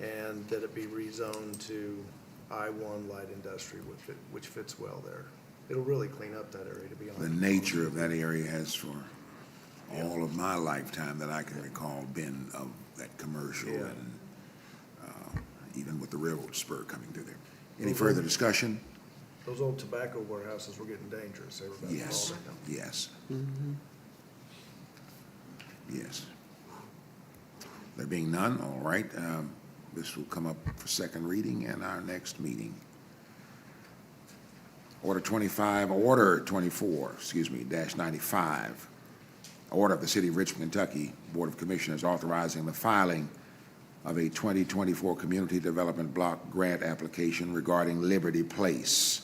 and that it be rezoned to I-1 light industry, which fits well there. It'll really clean up that area, to be honest. The nature of that area has, for all of my lifetime that I can recall, been of that commercial Yeah. and even with the railroad spur coming through there. Any further discussion? Those old tobacco warehouses were getting dangerous. They were about to Yes, fall down. yes. Yes. There being none, all right. This will come up for second reading in our next meeting. Order 24, -95. Order of the City of Richmond, Kentucky Board of Commissioners authorizing the filing of a 2024 Community Development Block Grant application regarding Liberty Place.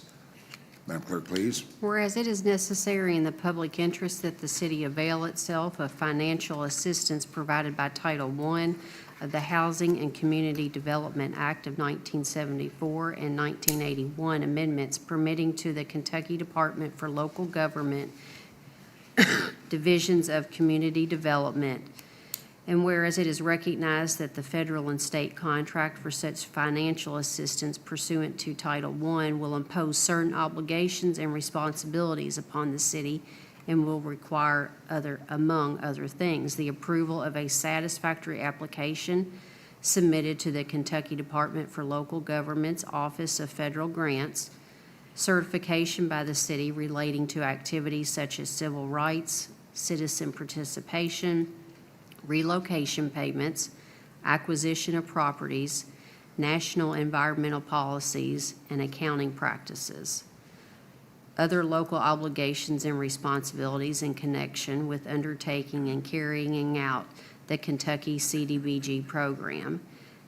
Madam Clerk, please. Whereas it is necessary in the public interest that the city avail itself of financial assistance provided by Title I of the Housing and Community Development Act of 1974 and 1981 amendments permitting to the Kentucky Department for Local Government Divisions of Community Development. And whereas it is recognized that the federal and state contract for such financial assistance pursuant to Title I will impose certain obligations and responsibilities upon the city and will require among other things, the approval of a satisfactory application submitted to the Kentucky Department for Local Government's Office of Federal Grants, certification by the city relating to activities such as civil rights, citizen participation, relocation payments, acquisition of properties, national environmental policies, and accounting practices. Other local obligations and responsibilities in connection with undertaking and carrying out the Kentucky CDBG program.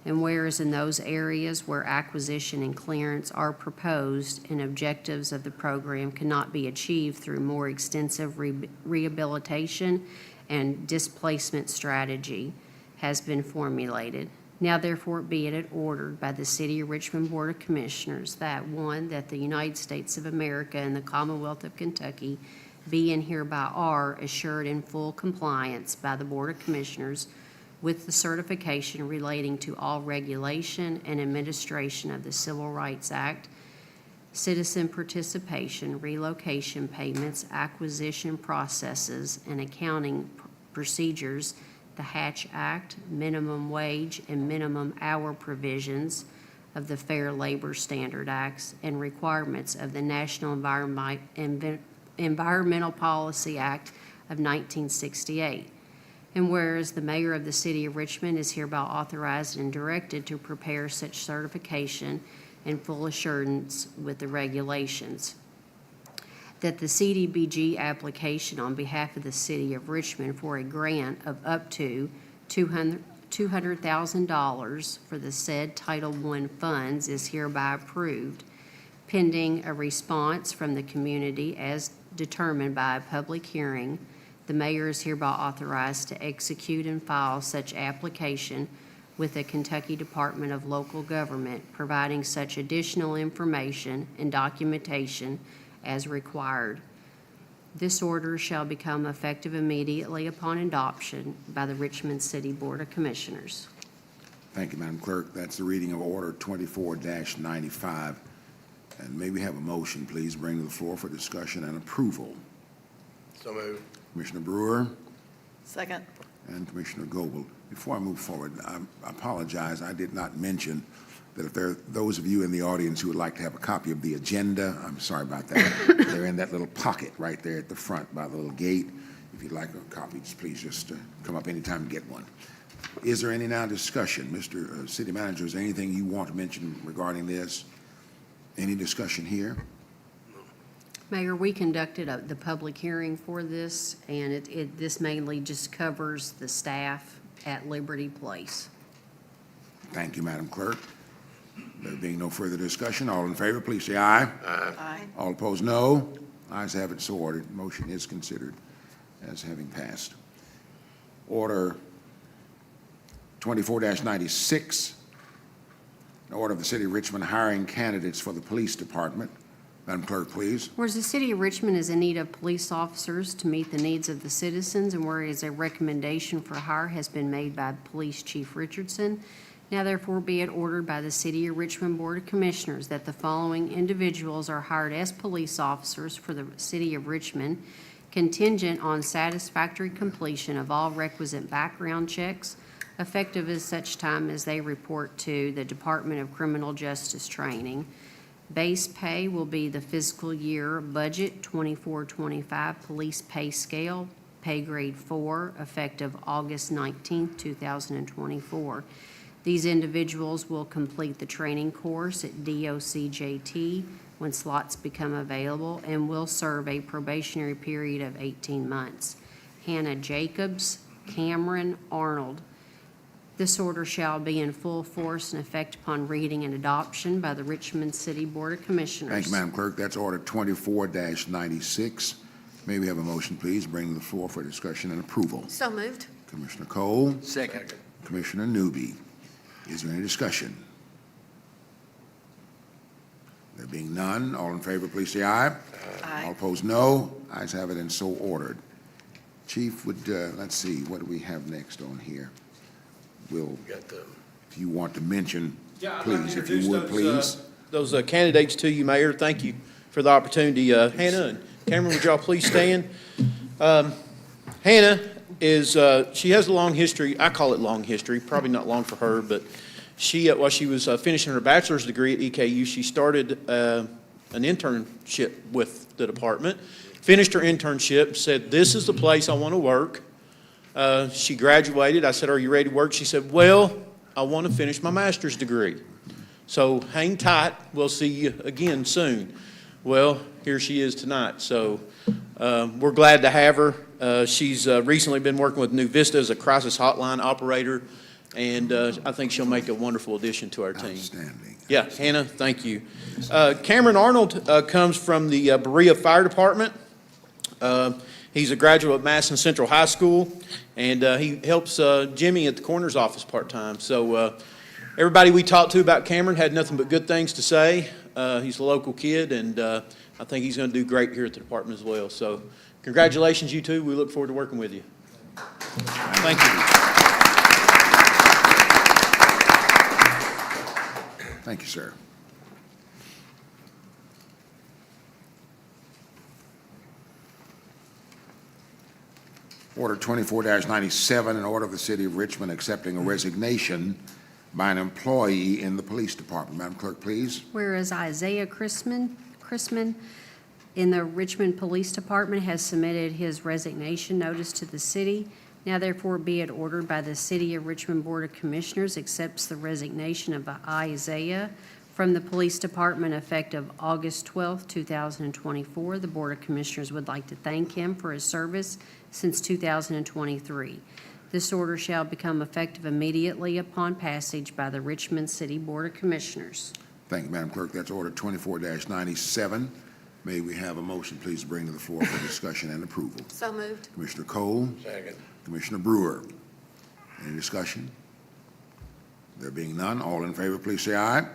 And whereas in those areas where acquisition and clearance are proposed and objectives of the program cannot be achieved through more extensive rehabilitation and displacement strategy has been formulated. Now therefore be it ordered by the City of Richmond Board of Commissioners that, one, that the United States of America and the Commonwealth of Kentucky be and hereby are assured in full compliance by the Board of Commissioners with the certification relating to all regulation and administration of the Civil Rights Act, citizen participation, relocation payments, acquisition processes, and accounting procedures, the Hatch Act, minimum wage and minimum hour provisions of the Fair Labor Standard Acts, and requirements of the National Environmental Policy Act of 1968. And whereas the mayor of the city of Richmond is hereby authorized and directed to prepare such certification in full assurance with the regulations, that the CDBG application on behalf of the city of Richmond for a grant of up to $200,000 for the said Title I funds is hereby approved, pending a response from the community as determined by a public hearing. The mayor is hereby authorized to execute and file such application with the Kentucky Department of Local Government, providing such additional information and documentation as required. This order shall become effective immediately upon adoption by the Richmond City Board of Commissioners. Thank you, Madam Clerk. That's the reading of Order 24-95. And may we have a motion, please, bring to the floor for discussion and approval. So moved. Commissioner Brewer Second. and Commissioner Goble. Before I move forward, I apologize. I did not mention that if there are those of you in the audience who would like to have a copy of the agenda, I'm sorry about that. They're in that little pocket right there at the front by the little gate. If you'd like a copy, please just come up anytime and get one. Is there any now discussion? Mr. City Manager, is there anything you want to mention regarding this? Any discussion here? Mayor, we conducted the public hearing for this, and this mainly just covers the staff at Liberty Place. Thank you, Madam Clerk. There being no further discussion, all in favor, please say aye. Aye. All opposed, no. Ayes have it, so ordered. Motion is considered as having passed. Order 24-96, an order of the City of Richmond hiring candidates for the police department. Madam Clerk, please. Whereas the City of Richmond is in need of police officers to meet the needs of the citizens, and whereas a recommendation for hire has been made by Police Chief Richardson, now therefore be it ordered by the City of Richmond Board of Commissioners that the following individuals are hired as police officers for the City of Richmond, contingent on satisfactory completion of all requisite background checks, effective at such time as they report to the Department of Criminal Justice Training. Base pay will be the fiscal year budget 24-25 police pay scale pay grade 4, effective August 19, 2024. These individuals will complete the training course at DOCJT when slots become available and will serve a probationary period of 18 months. Hannah Jacobs, Cameron Arnold. This order shall be in full force and effect upon reading and adoption by the Richmond City Board of Commissioners. Thank you, Madam Clerk. That's Order 24-96. May we have a motion, please, bring to the floor for discussion and approval? So moved. Commissioner Cole, Second. Commissioner Newby. Is there any discussion? There being none, all in favor, please say aye. All opposed, no. Ayes have it and so ordered. Chief, let's see, what do we have next on here? We'll, Got the if you want to mention, Yeah, I'd like please, to if you introduce would, please. those candidates to you, Mayor. Thank you for the opportunity. Hannah and Cameron, would y'all please stand? Hannah is, she has a long history. I call it long history, probably not long for her, but she, while she was finishing her bachelor's degree at EKU, she started an internship with the department, finished her internship, said, "This is the place I want to work." She graduated. I said, "Are you ready to work?" She said, "Well, I want to finish my master's degree." So hang tight. We'll see you again soon. Well, here she is tonight. So we're glad to have her. She's recently been working with New Vista as a crisis hotline operator, and I think she'll make a wonderful addition to our team. Outstanding. Yeah, Hannah, thank you. Cameron Arnold comes from the Berea Fire Department. He's a graduate of Madison Central High School, and he helps Jimmy at the coroner's office part-time. So everybody we talked to about Cameron had nothing but good things to say. He's a local kid, and I think he's going to do great here at the department as well. So congratulations, you two. We look forward to working with you. Thank you. Thank you, sir. Order 24-97, an order of the City of Richmond accepting a resignation by an employee in the police department. Madam Clerk, please. Whereas Isaiah Chrisman in the Richmond Police Department has submitted his resignation notice to the city, now therefore be it ordered by the City of Richmond Board of Commissioners accepts the resignation of Isaiah from the Police Department effective August 12, 2024. The Board of Commissioners would like to thank him for his service since 2023. This order shall become effective immediately upon passage by the Richmond City Board of Commissioners. Thank you, Madam Clerk. That's Order 24-97. May we have a motion, please, to bring to the floor for discussion and approval? So moved. Commissioner Cole, second. Commissioner Brewer. Any discussion? There being none, all in favor, please say aye.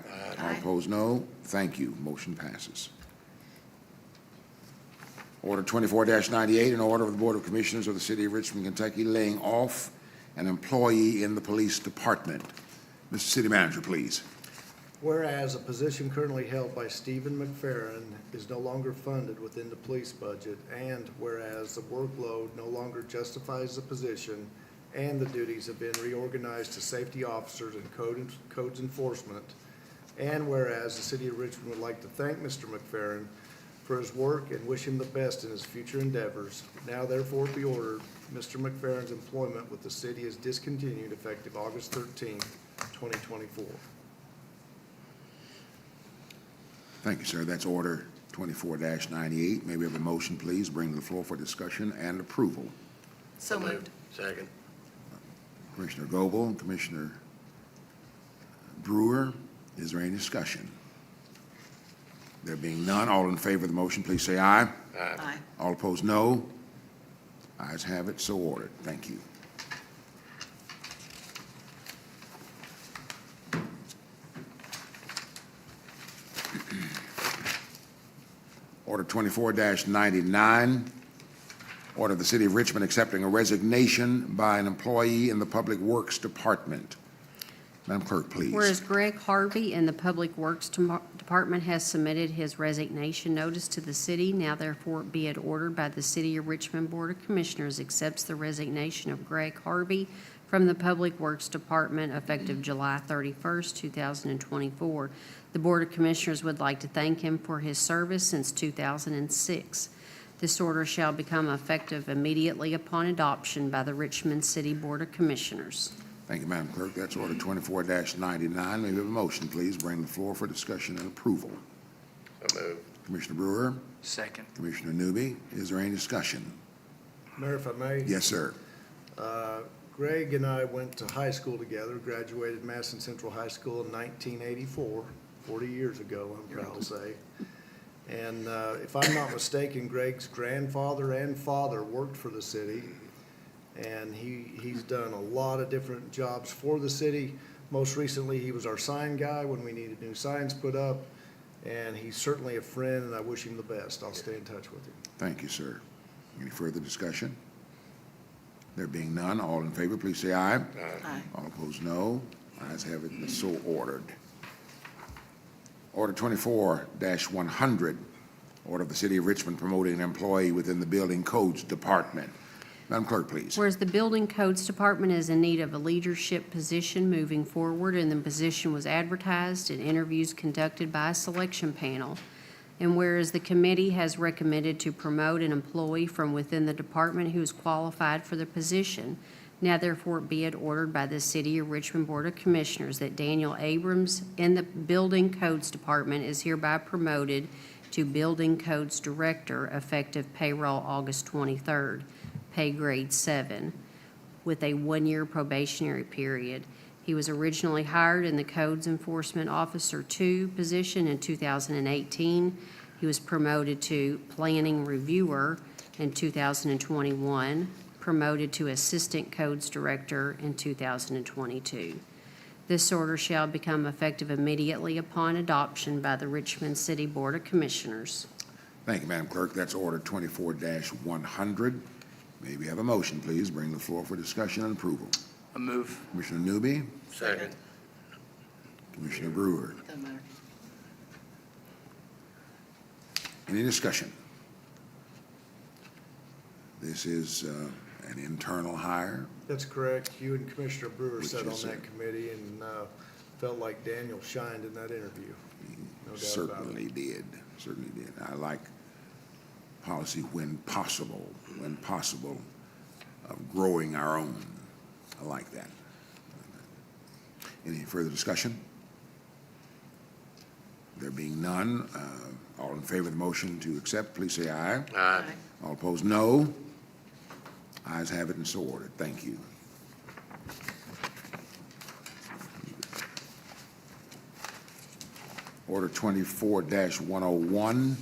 All opposed, no. Thank you. Motion passes. Order 24-98, an order of the Board of Commissioners of the City of Richmond, Kentucky, laying off an employee in the police department. Mr. City Manager, please. Whereas a position currently held by Stephen McFerrin is no longer funded within the police budget, and whereas the workload no longer justifies the position and the duties have been reorganized to safety officers and codes enforcement, and whereas the City of Richmond would like to thank Mr. McFerrin for his work and wish him the best in his future endeavors, now therefore be ordered, Mr. McFerrin's employment with the city is discontinued effective August 13, 2024. Thank you, sir. That's Order 24-98. May we have a motion, please, bring to the floor for discussion and approval? So moved. Second. Commissioner Goebel and Commissioner Brewer, is there any discussion? There being none, all in favor of the motion, please say aye. Aye. All opposed, no. Ayes have it, so ordered. Thank you. Order 24-99, order of the City of Richmond accepting a resignation by an employee in the Public Works Department. Madam Clerk, please. Whereas Greg Harvey in the Public Works Department has submitted his resignation notice to the city, now therefore be it ordered by the City of Richmond Board of Commissioners accepts the resignation of Greg Harvey from the Public Works Department effective July 31st, 2024. The Board of Commissioners would like to thank him for his service since 2006. This order shall become effective immediately upon adoption by the Richmond City Board of Commissioners. Thank you, Madam Clerk. That's order 24-99. May we have a motion, please, bring the floor for discussion and approval? So moved. Commissioner Brewer, Second. Commissioner Newby, is there any discussion? Mayor, if I may? Yes, sir. Greg and I went to high school together, graduated Madison Central High School in 1984, 40 years ago, I'm proud to say. And if I'm not mistaken, Greg's grandfather and father worked for the city, and he's done a lot of different jobs for the city. Most recently, he was our sign guy when we needed new signs put up, and he's certainly a friend, and I wish him the best. I'll stay in touch with him. Thank you, sir. Any further discussion? There being none, all in favor, please say aye. Aye. All opposed, no. Ayes have it, and so ordered. Order 24-100, order of the City of Richmond promoting an employee within the Building Codes Department. Madam Clerk, please. Whereas the Building Codes Department is in need of a leadership position moving forward, and the position was advertised and interviews conducted by a selection panel. And whereas the committee has recommended to promote an employee from within the department who is qualified for the position, now therefore be it ordered by the City of Richmond Board of Commissioners that Daniel Abrams in the Building Codes Department is hereby promoted to Building Codes Director effective payroll August 23rd, pay grade 7, with a one-year probationary period. He was originally hired in the Codes Enforcement Officer 2 position in 2018. He was promoted to Planning Reviewer in 2021, promoted to Assistant Codes Director in 2022. This order shall become effective immediately upon adoption by the Richmond City Board of Commissioners. Thank you, Madam Clerk. That's order 24-100. May we have a motion, please? Bring the floor for discussion and approval. A move. Commissioner Newby, Second. Commissioner Brewer. Doesn't matter. Any discussion? This is an internal hire. That's correct. You and Commissioner Brewer Which sat on is, that committee and felt like Daniel shined in that interview. No doubt about it. Certainly did. I like policy when possible, of growing our own. I like that. Any further discussion? There being none, all in favor of the motion to accept, please say aye. Aye. All opposed, no. Ayes have it, and so ordered. Thank you. Order 24-101,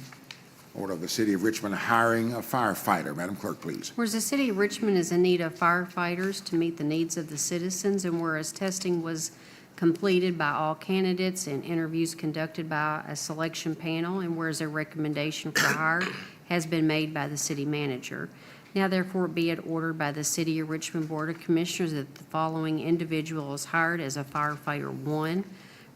order of the City of Richmond hiring a firefighter. Madam Clerk, please. Whereas the City of Richmond is in need of firefighters to meet the needs of the citizens, and whereas testing was completed by all candidates and interviews conducted by a selection panel, and whereas a recommendation for hire has been made by the city manager. Now therefore be it ordered by the City of Richmond Board of Commissioners that the following individual is hired as a firefighter 1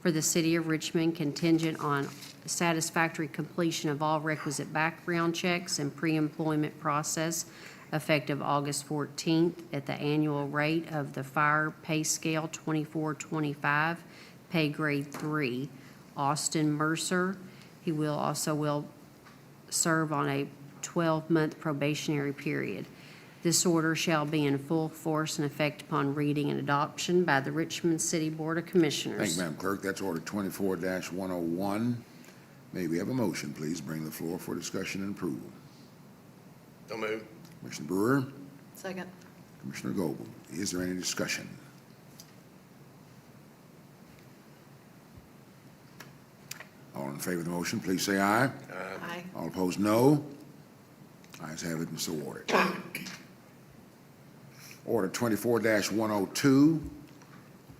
for the City of Richmond, contingent on satisfactory completion of all requisite background checks and pre-employment process effective August 14th at the annual rate of the fire pay scale 2425, pay grade 3. Austin Mercer, he will serve on a 12-month probationary period. This order shall be in full force and effect upon reading and adoption by the Richmond City Board of Commissioners. Thank you, Madam Clerk. That's order 24-101. May we have a motion, please? Bring the floor for discussion and approval. So moved. Commissioner Brewer, Second. Commissioner Goble. Is there any discussion? All in favor of the motion, please say aye. Aye. All opposed, no. Ayes have it, and so ordered. Order 24-102,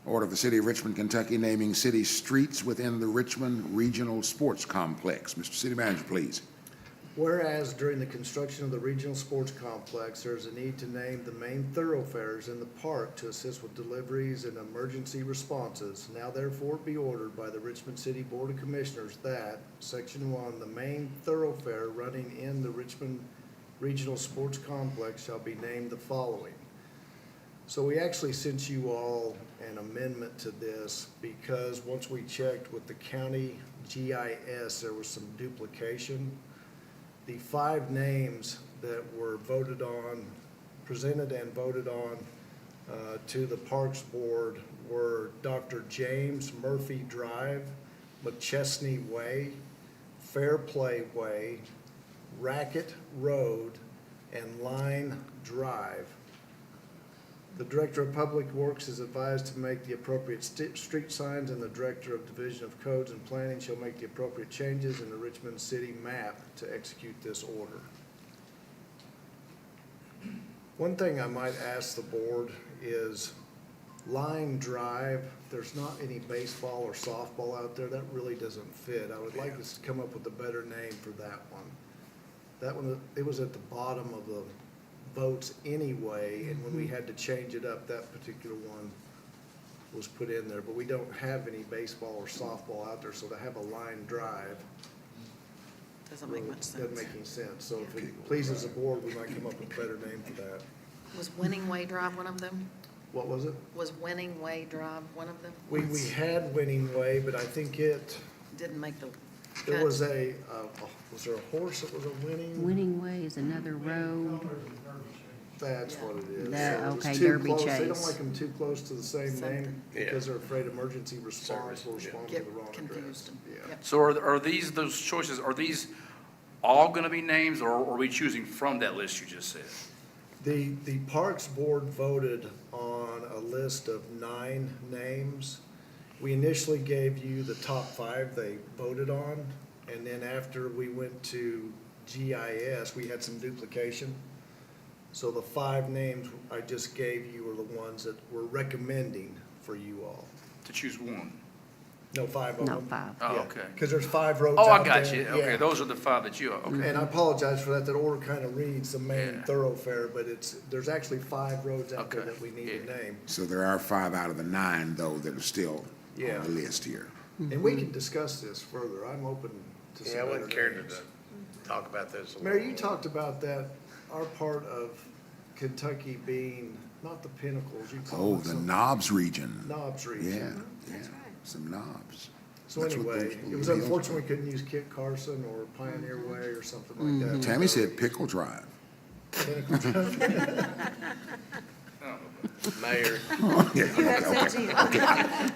order of the City of Richmond, Kentucky, naming city streets within the Richmond Regional Sports Complex. Mr. City Manager, please. Whereas during the construction of the regional sports complex, there is a need to name the main thoroughfares in the park to assist with deliveries and emergency responses. Now therefore be ordered by the Richmond City Board of Commissioners that, Section 1, the main thoroughfare running in the Richmond Regional Sports Complex shall be named the following. So we actually sent you all an amendment to this because once we checked with the county GIS, there was some duplication. The 5 names that were voted on, presented and voted on to the Parks Board were Dr. James Murphy Drive, McChesney Way, Fairplay Way, Racket Road, and Line Drive. The Director of Public Works is advised to make the appropriate street signs, and the Director of Division of Codes and Planning shall make the appropriate changes in the Richmond City map to execute this order. One thing I might ask the board is Line Drive, there's not any baseball or softball out there. That really doesn't fit. I would like us to come up with a better name for that one. That one, it was at the bottom of the votes anyway, and when we had to change it up, that particular one was put in there. But we don't have any baseball or softball out there, so to have a Line Drive Doesn't make much sense. doesn't make any sense. So if it pleases the board, we might come up with a better name for that. Was Winning Way Drive one of them? What was it? Was Winning Way Drive one of them? We had Winning Way, but I think it Didn't make the there cut. was a, was there a horse that was a winning? Winning Way is another road. That's what it is. That- So it was okay, too Derby close. They don't Chase. like them too close to the same name Something. because they're afraid emergency response will respond to Get the wrong address. confused. Yeah. Yep. So are these, those choices, are these all gonna be names, or are we choosing from that list you just said? The Parks Board voted on a list of 9 names. We initially gave you the top 5 they voted on, and then after we went to GIS, we had some duplication. So the 5 names I just gave you are the ones that we're recommending for you all. To choose one? No, 5 of them. No, 5. Oh, okay. Because there's 5 roads Oh, out I there. got you. Okay, Yeah. those are the 5 that you, okay. And I apologize for that, that order kind of reads the main Yeah. thoroughfare, but there's actually 5 roads out there Okay. that we need to Yeah. name. So there are 5 out of the 9, though, that are still Yeah. on the list here. And we can discuss this further. I'm open to some Yeah, I better wouldn't care to names. talk about this. a Mary, little you more. talked about that, our part of Kentucky being, not the Pinnacles, you Oh, call it the something. Knobs region. Knobs Yeah, region. yeah, some knobs. So That's what anyway, those it little was hills unfortunate we couldn't use Kit Carson or Pioneer Way or something like that. Tammy said Pickle Drive. Mayor,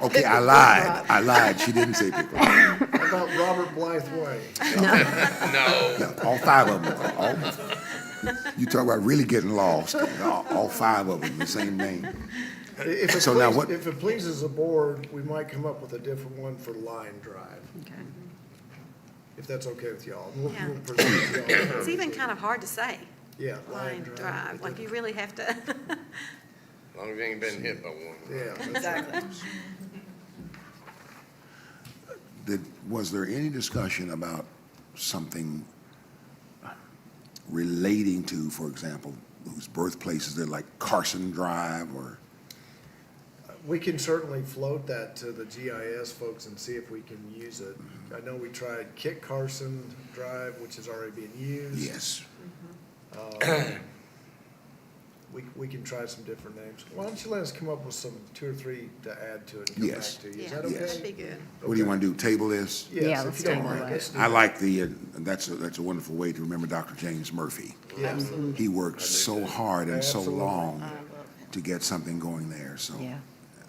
Okay, I lied. She didn't say Pickle Drive. How about Robert Blythe Way? no, Yeah, all 5 of them. You talk about really getting lost. All 5 of them, the same name. If it So now pleases- what- If it pleases the board, we might come up with a different one for Line Drive, Okay. if that's okay with y'all. Yeah. We'll present it to y'all. It's even kind of hard to say, Yeah, Line Drive, like you really have to. as long as you ain't been hit by one. Yeah. that's- Exactly. Was there any discussion about something relating to, for example, whose birthplaces, they're like Carson Drive or? We can certainly float that to the GIS folks and see if we can use it. I know we tried Kit Carson Drive, which is already being used. Yes. We can try some different names. Why don't you let us come up with some 2 or 3 to add to it and come back Yes. to you? Is Yeah, that okay? that'd be good. What do you want to do, table this? Yes, Yeah, if let's you don't table mind, that. let's do I that. like that's a wonderful way to remember Dr. James Murphy. Yeah. He worked so hard and so Absolutely. long I love it. to get something going there, so Yeah.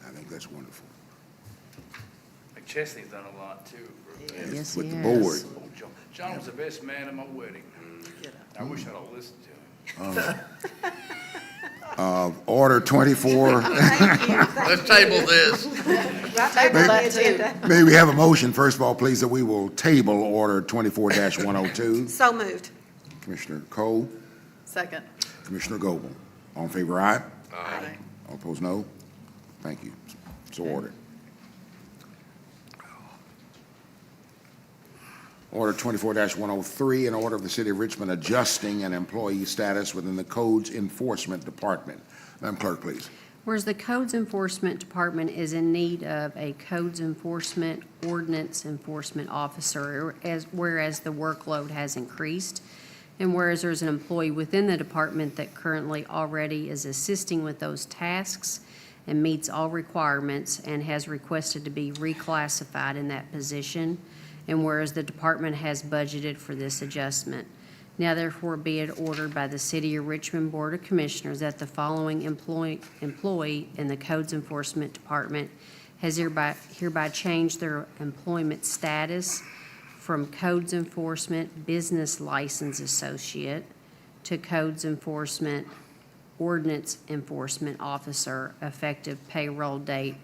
I think that's wonderful. McChesney's done a lot too. Yes, With the he board. has. Oh, John was the best man at my wedding. Get up. I wish I'd have listened to him. Order 24, Let's table this. Table that too. may we have a motion, first of all, please, that we will table Order 24-102. So moved. Commissioner Cole, Second. Commissioner Goble. All in favor, aye? Aye. All opposed, no? Thank you. So ordered. Order 24-103, an order of the City of Richmond adjusting an employee status within the Codes Enforcement Department. Madam Clerk, please. Whereas the Codes Enforcement Department is in need of a Codes Enforcement Ordinance Enforcement Officer, whereas the workload has increased, and whereas there's an employee within the department that currently already is assisting with those tasks and meets all requirements and has requested to be reclassified in that position, and whereas the department has budgeted for this adjustment. Now therefore be it ordered by the City of Richmond Board of Commissioners that the following employee in the Codes Enforcement Department has hereby changed their employment status from Codes Enforcement Business License Associate to Codes Enforcement Ordinance Enforcement Officer, effective payroll date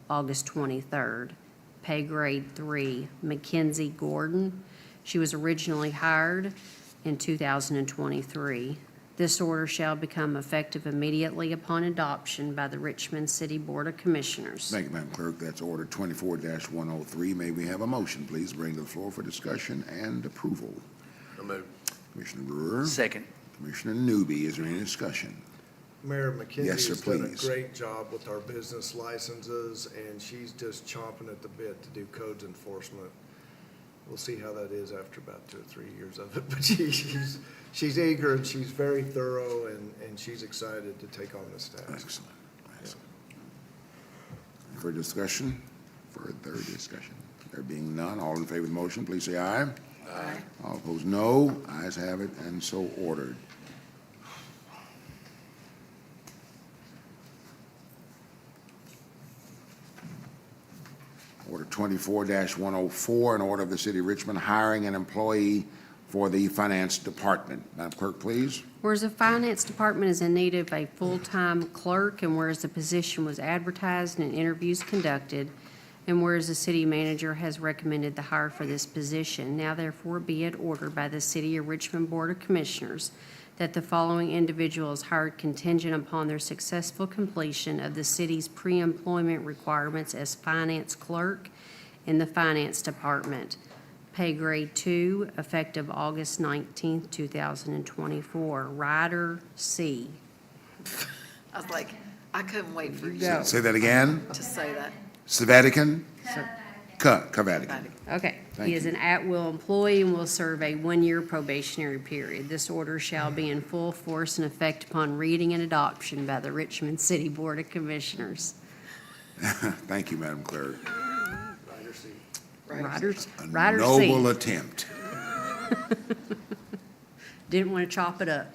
August 23rd. Pay grade 3, Mackenzie Gordon. She was originally hired in 2023. This order shall become effective immediately upon adoption by the Richmond City Board of Commissioners. Thank you, Madam Clerk. That's Order 24-103. May we have a motion, please, bring to the floor for discussion and approval? So moved. Commissioner Brewer. Second. Commissioner Newby, is there any discussion? Mayor McKenzie Yes, sir, has done a please. great job with our business licenses, and she's just chomping at the bit to do codes enforcement. We'll see how that is after about 2 or 3 years of it, but she's eager and she's very thorough, and she's excited to take on this task. Excellent. Excellent. Further discussion? Further discussion? There being none, all in favor of the motion, please say aye. Aye. All opposed, no. Ayes have it, and so ordered. Order 24-104, an order of the City of Richmond hiring an employee for the Finance Department. Madam Clerk, please. Whereas the Finance Department is in need of a full-time clerk, and whereas the position was advertised and interviews conducted, and whereas the city manager has recommended the hire for this position, now therefore be it ordered by the City of Richmond Board of Commissioners that the following individual is hired contingent upon their successful completion of the city's pre-employment requirements as finance clerk in the Finance Department. Pay grade 2, effective August 19th, 2024. Ryder C. I was like, I couldn't wait for you Go. Say that again. to say that. Savatican? Kavatican. Okay. Thank He is you. an at-will employee and will serve a one-year probationary period. This order shall be in full force and effect upon reading and adoption by the Richmond City Board of Commissioners. Thank you, Madam Clerk. Ryder A C. noble attempt. Didn't want to chop it up.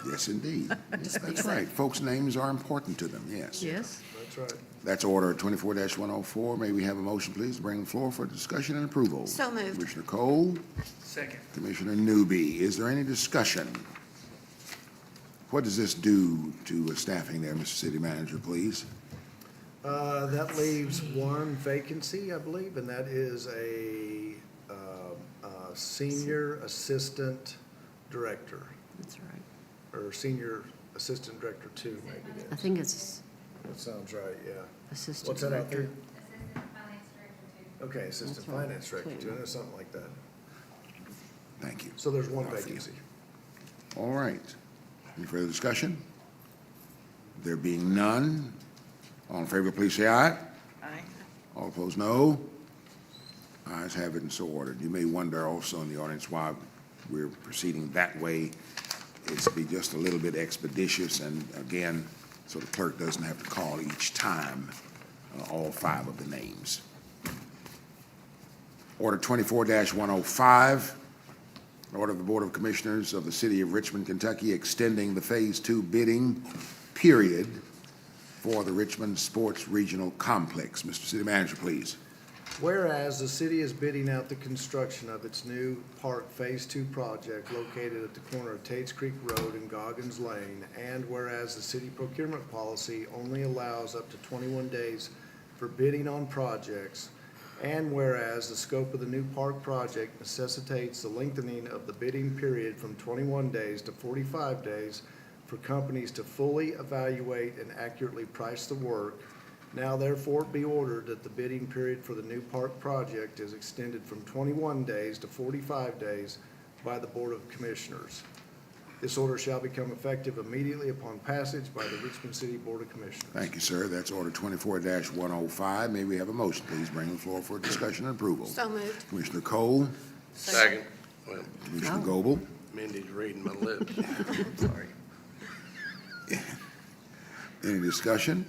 Yes, indeed. That's right. Folks' names are important to them, yes. Yes. That's right. That's Order 24-104. May we have a motion, please, to bring the floor for discussion and approval? So moved. Commissioner Cole, Second. Commissioner Newby. Is there any discussion? What does this do to staffing there, Mr. City Manager, please? That leaves one vacancy, I believe, and that is a senior assistant director, That's right. or senior assistant director 2, maybe it I is. think it's That sounds right, yeah. assistant What's that out there? director. Okay, assistant That's right. finance director 2, and it's something like that. Thank you. So there's one I'll feel. vacancy. All right. Any further discussion? There being none, all in favor, please say aye. Aye. All opposed, no. Ayes have it and so ordered. You may wonder also in the audience why we're proceeding that way. It's to be just a little bit expeditious, and again, so the clerk doesn't have to call each time all 5 of the names. Order 24-105, an order of the Board of Commissioners of the City of Richmond, Kentucky, extending the Phase 2 bidding period for the Richmond Sports Regional Complex. Mr. City Manager, please. Whereas the city is bidding out the construction of its new park Phase 2 project located at the corner of Tates Creek Road and Goggins Lane, and whereas the city procurement policy only allows up to 21 days for bidding on projects, and whereas the scope of the new park project necessitates the lengthening of the bidding period from 21 days to 45 days for companies to fully evaluate and accurately price the work, now therefore be ordered that the bidding period for the new park project is extended from 21 days to 45 days by the Board of Commissioners. This order shall become effective immediately upon passage by the Richmond City Board of Commissioners. Thank you, sir. That's Order 24-105. May we have a motion, please, bring the floor for discussion and approval? So moved. Commissioner Cole, Second. Well, Commissioner Goble. Mindy's reading my lips. Sorry. Any discussion?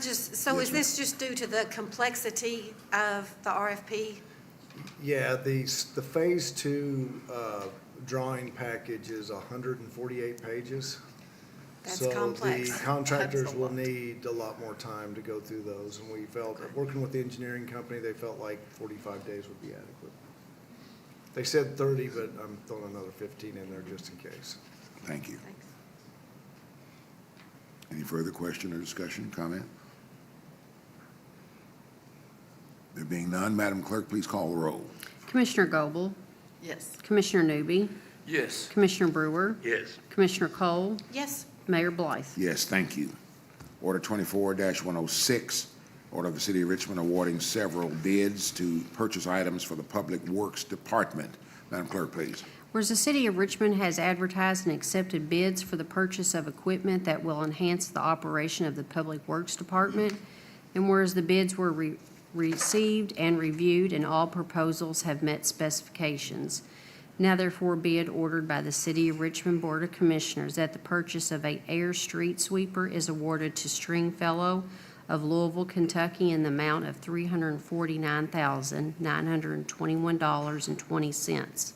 So Yes, is this just due to the complexity of the RFP? Yeah, the Phase 2 drawing package is 148 pages. That's So complex. the contractors will need a lot more time to go through those, and we felt, working with the engineering company, they felt like 45 days would be adequate. They said 30, but I'm throwing another 15 in there just in case. Thank you. Thanks. Any further question or discussion, comment? There being none, Madam Clerk, please call the roll. Commissioner Goble, Yes. Commissioner Newby, Yes. Commissioner Brewer, Yes. Commissioner Cole, Yes, Mayor Blythe. Yes, thank you. Order 24-106, order of the City of Richmond awarding several bids to purchase items for the Public Works Department. Madam Clerk, please. Whereas the City of Richmond has advertised and accepted bids for the purchase of equipment that will enhance the operation of the Public Works Department, and whereas the bids were received and reviewed and all proposals have met specifications, now therefore be it ordered by the City of Richmond Board of Commissioners that the purchase of a air street sweeper is awarded to Stringfellow of Louisville, Kentucky in the amount of $349,921.20.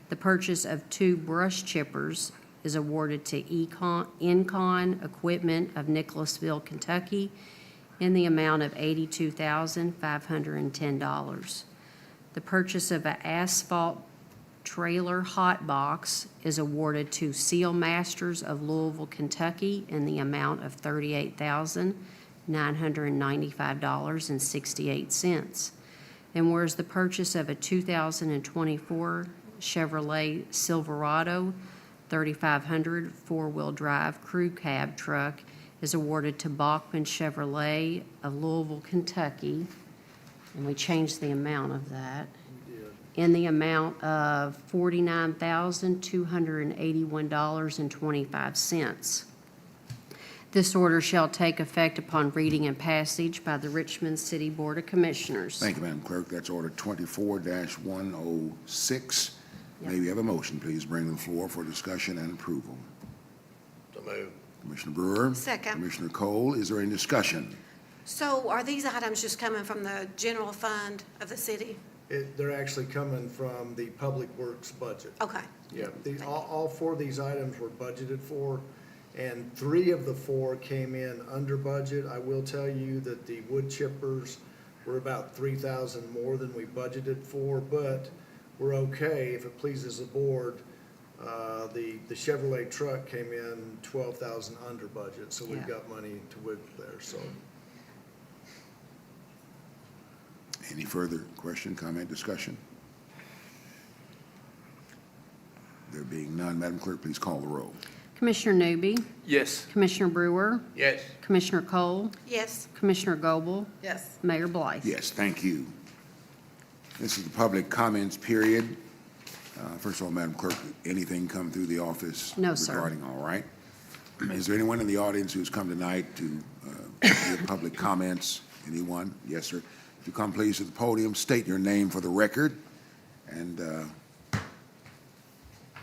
The purchase of 2 brush chippers is awarded to Incon Equipment of Nicholasville, Kentucky in the amount of $82,510. The purchase of an asphalt trailer hot box is awarded to Seal Masters of Louisville, Kentucky in the amount of $38,995.68. And whereas the purchase of a 2024 Chevrolet Silverado 3500 four-wheel drive crew cab truck is awarded to Bachman Chevrolet of Louisville, Kentucky, and we changed the amount of that, in the amount of $49,281.25. This order shall take effect upon reading and passage by the Richmond City Board of Commissioners. Thank you, Madam Clerk. That's order 24-106. May we have a motion, please, bring to the floor for discussion and approval? So move. Commissioner Brewer? Second. Commissioner Cole, is there any discussion? so are these items just coming from the general fund of the city? They're actually coming from the Public Works budget. Okay, Yeah, all 4 of these items were budgeted for, and 3 of the 4 came in under budget. I will tell you that the wood chippers were about 3,000 more than we budgeted for, but we're okay if it pleases the board. The Chevrolet truck came in 12,000 under budget, so we've Yeah. got money to wiggle there, so. Any further question, comment, discussion? There being none, Madam Clerk, please call the roll. Commissioner Newby, Yes. Commissioner Brewer, Yes. Commissioner Cole, yes, Commissioner Goble, Yes. Mayor Blythe. Yes, thank you. This is the public comments period. First of all, Madam Clerk, anything come through the office? No, sir. Regarding, all right. Is there anyone in the audience who's come tonight to give public comments? Anyone? Yes, sir. If you come please to the podium, state your name for the record, and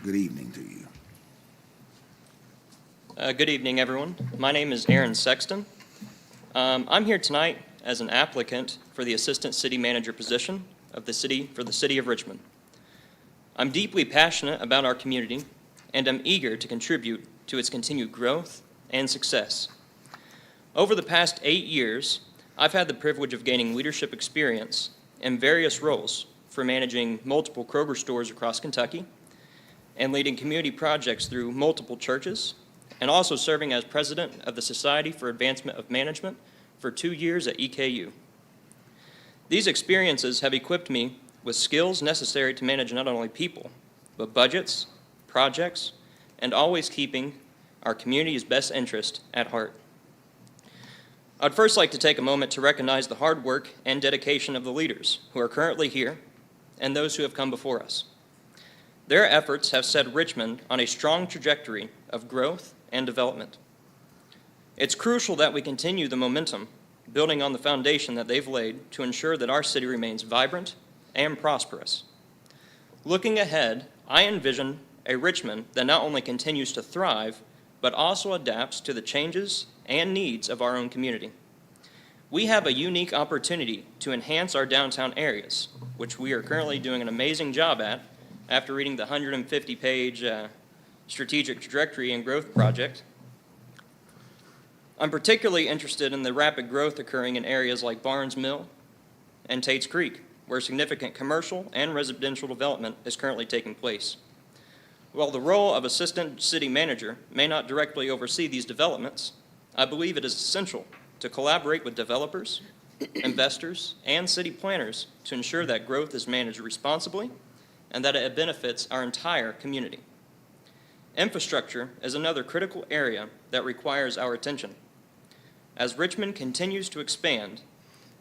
good evening to you. Good evening, everyone. My name is Aaron Sexton. I'm here tonight as an applicant for the Assistant City Manager position of the city for the City of Richmond. I'm deeply passionate about our community, and I'm eager to contribute to its continued growth and success. Over the past 8 years, I've had the privilege of gaining leadership experience in various roles for managing multiple Kroger stores across Kentucky and leading community projects through multiple churches, and also serving as president of the Society for Advancement of Management for 2 years at EKU. These experiences have equipped me with skills necessary to manage not only people, but budgets, projects, and always keeping our community's best interest at heart. I'd first like to take a moment to recognize the hard work and dedication of the leaders who are currently here and those who have come before us. Their efforts have set Richmond on a strong trajectory of growth and development. It's crucial that we continue the momentum, building on the foundation that they've laid to ensure that our city remains vibrant and prosperous. Looking ahead, I envision a Richmond that not only continues to thrive, but also adapts to the changes and needs of our own community. We have a unique opportunity to enhance our downtown areas, which we are currently doing an amazing job at, after reading the 150-page strategic trajectory and growth project. I'm particularly interested in the rapid growth occurring in areas like Barnes Mill and Tates Creek, where significant commercial and residential development is currently taking place. While the role of assistant city manager may not directly oversee these developments, I believe it is essential to collaborate with developers, investors, and city planners to ensure that growth is managed responsibly and that it benefits our entire community. Infrastructure is another critical area that requires our attention. As Richmond continues to expand,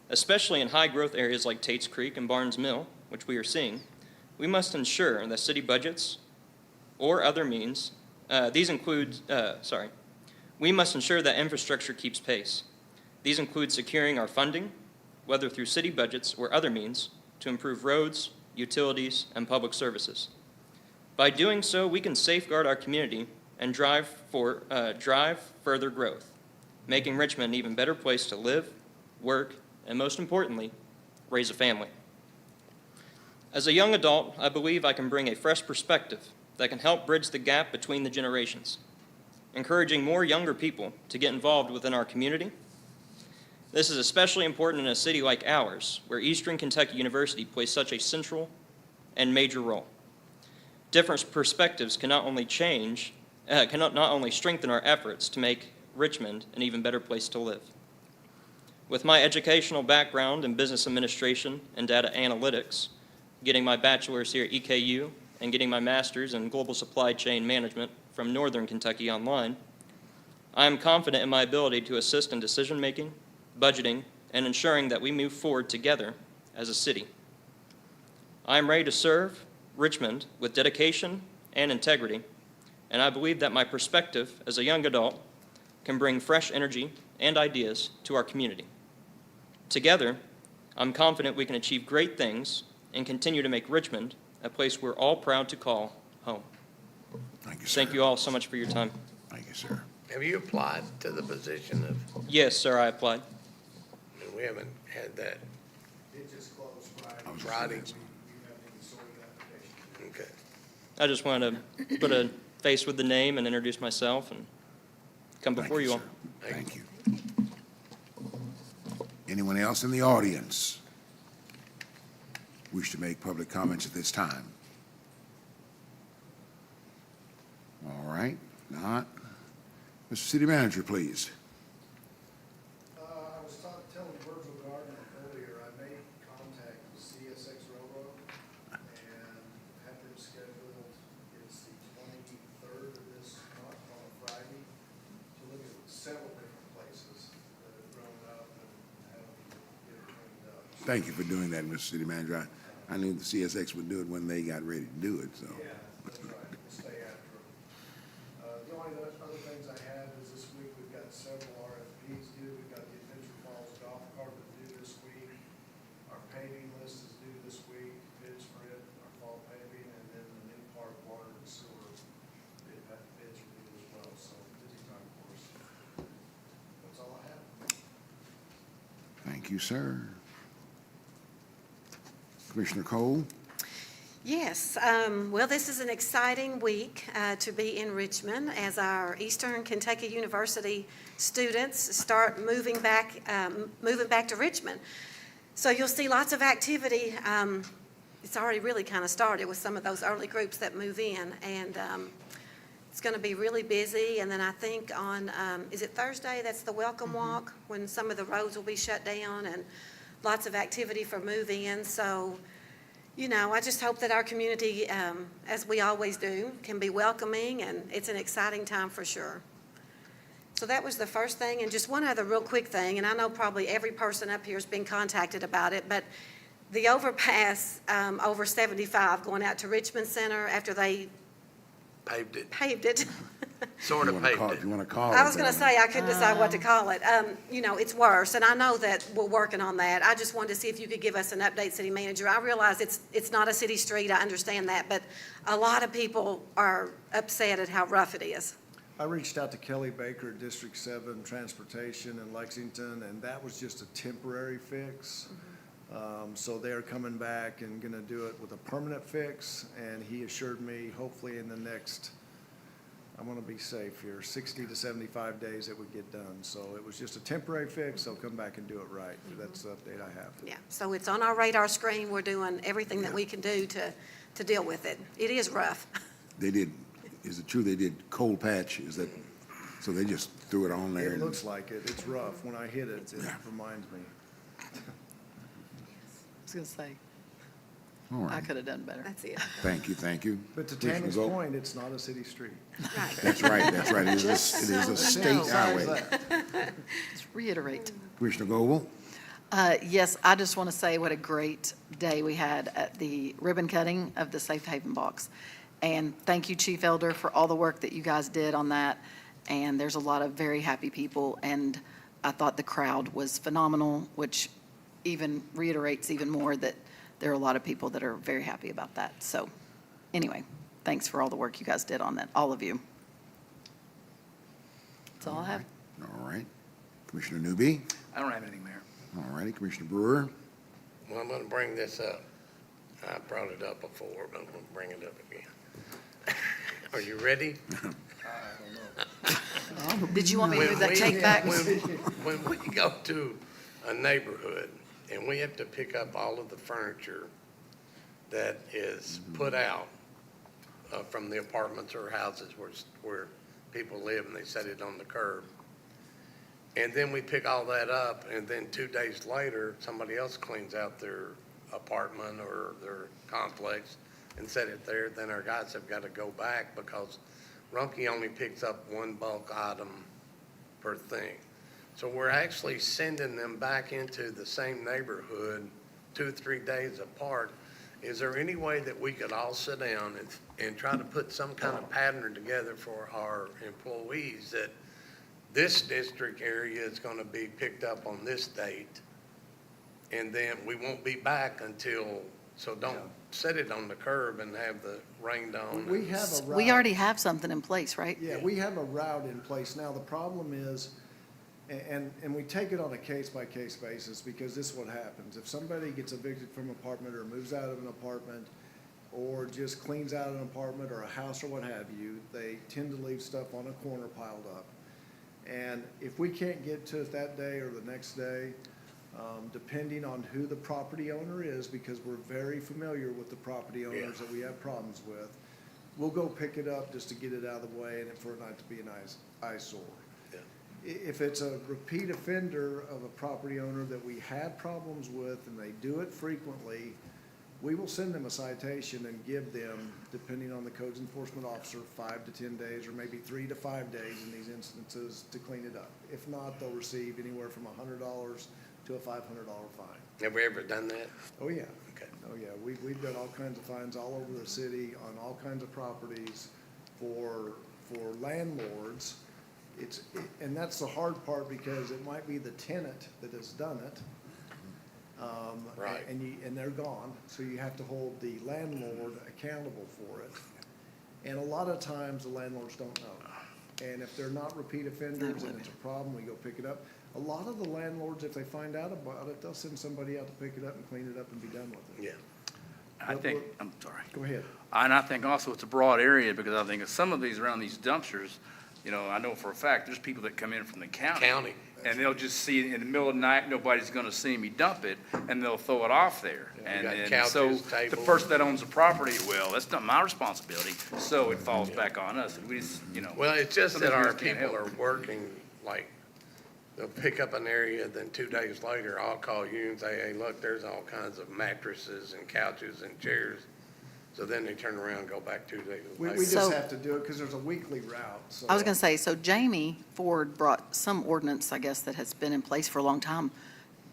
especially in high-growth areas like Tates Creek and Barnes Mill, which we are seeing, we must ensure that city budgets or other means, we must ensure that infrastructure keeps pace. These include securing our funding, whether through city budgets or other means, to improve roads, utilities, and public services. By doing so, we can safeguard our community and drive further growth, making Richmond an even better place to live, work, and most importantly, raise a family. As a young adult, I believe I can bring a fresh perspective that can help bridge the gap between the generations, encouraging more younger people to get involved within our community. This is especially important in a city like ours, where Eastern Kentucky University plays such a central and major role. Different perspectives can not only strengthen our efforts to make Richmond an even better place to live. With my educational background in business administration and data analytics, getting my bachelor's here at EKU and getting my master's in global supply chain management from Northern Kentucky Online, I am confident in my ability to assist in decision-making, budgeting, and ensuring that we move forward together as a city. I am ready to serve Richmond with dedication and integrity, and I believe that my perspective as a young adult can bring fresh energy and ideas to our community. Together, I'm confident we can achieve great things and continue to make Richmond a place we're all proud to call home. Thank you, sir. Thank you all so much for your time. Thank you, sir. Have you applied to the position of, Yes, sir, I applied. we haven't had that It just closed Friday. Friday? We haven't sorted application. Okay. I just wanted to put a face with the name and introduce myself and come before you all. Sir. Thank you. Anyone else in the audience wish to make public comments at this time? All right, not. Mr. City Manager, please. I was telling Virgil Gardner earlier, I made contact with CSX Railroad and had them scheduled, it's the 23rd of this month on a Friday, to look at several different places that have grown up and have to get it cleaned up. Thank you for doing that, Mr. City Manager. I knew the CSX would do it when they got ready to do it, so. Yeah, that's right, we'll stay after them. The only other things I have is this week, we've got several RFPs due. We've got the Adventure Falls Golf Cart due this week. Our paving list is due this week, bids for it, our fall paving, and then the new park water and sewer bids are due as well, so busy time for us. That's all I have. Thank you, sir. Commissioner Cole? Yes, well, this is an exciting week to be in Richmond as our Eastern Kentucky University students start moving back to Richmond. So you'll see lots of activity. It's already really kind of started with some of those early groups that move in, and it's going to be really busy. And then I think on, is it Thursday? That's the welcome walk, when some of the roads will be shut down, and lots of activity for moving in. So, you know, I just hope that our community, as we always do, can be welcoming, and it's an exciting time for sure. So that was the first thing, and just one other real quick thing, and I know probably every person up here has been contacted about it, but the overpass over 75 going out to Richmond Center after they Paved it. it. Sort of paved it. You want to call it? I was going to say, I couldn't decide what to call it. You know, it's worse, and I know that we're working on that. I just wanted to see if you could give us an update, City Manager. I realize it's not a city street, I understand that, but a lot of people are upset at how rough it is. I reached out to Kelly Baker at District 7 Transportation in Lexington, and that was just a temporary fix. So they're coming back and gonna do it with a permanent fix, and he assured me hopefully in the next, I wanna be safe here, 60 to 75 days it would get done. So it was just a temporary fix, they'll come back and do it right. That's the update I have. Yeah, so it's on our radar screen. We're doing everything that we can do to deal with it. It is rough. They did, is it true they did cold patch? Is that, so they just threw it on there? It and- looks like it. It's rough. When I hit it, it reminds me. I was gonna say, All I right, could have done better. That's it. thank you, thank you. But to Commissioner Tammy's Gold? point, it's not a city street. Right. That's right, that's right. It is Just it is so a you state know. highway. Just reiterate. Commissioner Goble? Yes, I just want to say what a great day we had at the ribbon cutting of the Safe Haven box. And thank you, Chief Elder, for all the work that you guys did on that. And there's a lot of very happy people, and I thought the crowd was phenomenal, which even reiterates even more that there are a lot of people that are very happy about that. So anyway, thanks for all the work you guys did on that, all of you. That's all I have. All right. Commissioner Newby? I don't have anything, Mayor. All righty. Commissioner Brewer? Well, I'm gonna bring this up. I brought it up before, but I'm gonna bring it up again. Are you ready? Did you want me to move that cake back? When we go to a neighborhood and we have to pick up all of the furniture that is put out from the apartments or houses where people live and they set it on the curb. And then we pick all that up, and then 2 days later, somebody else cleans out their apartment or their complex and set it there, then our guys have got to go back because Rumpke only picks up one bulk item per thing. So we're actually sending them back into the same neighborhood 2 or 3 days apart. Is there any way that we could all sit down and try to put some kind of pattern together for our employees that this district area is going to be picked up on this date, and then we won't be back until, so don't set it on the curb and have the rained on. We have a route. We already have something in place, right? Yeah, we have a route in place now. The problem is, and we take it on a case-by-case basis because this is what happens. If somebody gets evicted from an apartment or moves out of an apartment or just cleans out an apartment or a house or what have you, they tend to leave stuff on a corner piled up. And if we can't get to it that day or the next day, depending on who the property owner is, because we're very familiar with the property owners that we have problems with, we'll go pick it up just to get it out of the way and for it not to be an eyesore. Yeah. If it's a repeat offender of a property owner that we have problems with and they do it frequently, we will send them a citation and give them, depending on the codes enforcement officer, 5 to 10 days or maybe 3 to 5 days in these instances to clean it up. If not, they'll receive anywhere from $100 to a $500 fine. Have we ever done that? Oh, yeah. Okay. Oh, yeah. We've got all kinds of fines all over the city on all kinds of properties for landlords. And that's the hard part because it might be the tenant that has done it. Right. And they're gone, so you have to hold the landlord accountable for it. And a lot of times the landlords don't know. And if they're not repeat offenders and it's a problem, we go pick it up. A lot of the landlords, if they find out about it, they'll send somebody out to pick it up and clean it up and be done with it. Yeah. I think, I'm sorry. Go ahead. And I think also it's a broad area because I think some of these around these dumpsters, you know, I know for a fact, there's people that come in from the county. And they'll just see it in the middle of the night, nobody's gonna see me dump it, and they'll throw it off there. Yeah, you And got then, so couches, the tables. person that owns the property, well, that's not my responsibility, so it falls back on us. We just, you know. Well, it's just that our sometimes we just can't people help are working, like, they'll pick up an area, then 2 days later, I'll call you and say, hey, look, there's all kinds of mattresses and couches and chairs. So then they turn around and go back 2 days We later. just So- have to do it because there's a weekly route, so. I was going to say, so Jamie Ford brought some ordinance, I guess, that has been in place for a long time,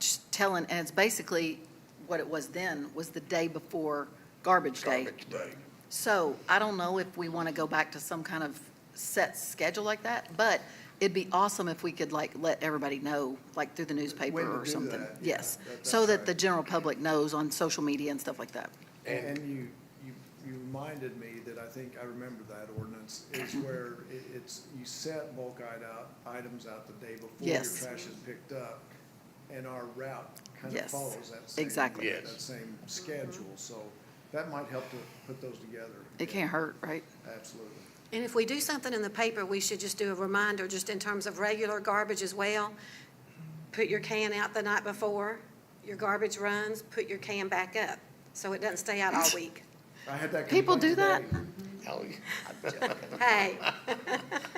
just telling, and it's basically what it was then, was the day before garbage day. Garbage day. So I don't know if we want to go back to some kind of set schedule like that, but it'd be awesome if we could like let everybody know, like through the When newspaper to or do something. that, yeah, Yes, that's so that right. the general public knows on social media and stuff like that. And you reminded me that I think I remember that ordinance is where it's, you set bulk items out the day before your Yes. trash is picked up. and our route kind of Yes, follows that same. exactly. Yes. That same schedule, so that might help to put those together. It can't hurt, right? Absolutely. And if we do something in the paper, we should just do a reminder, just in terms of regular garbage as well. Put your can out the night before, your garbage runs, put your can back up, so it doesn't stay out all week. I had that People complaint do that? today. Hey,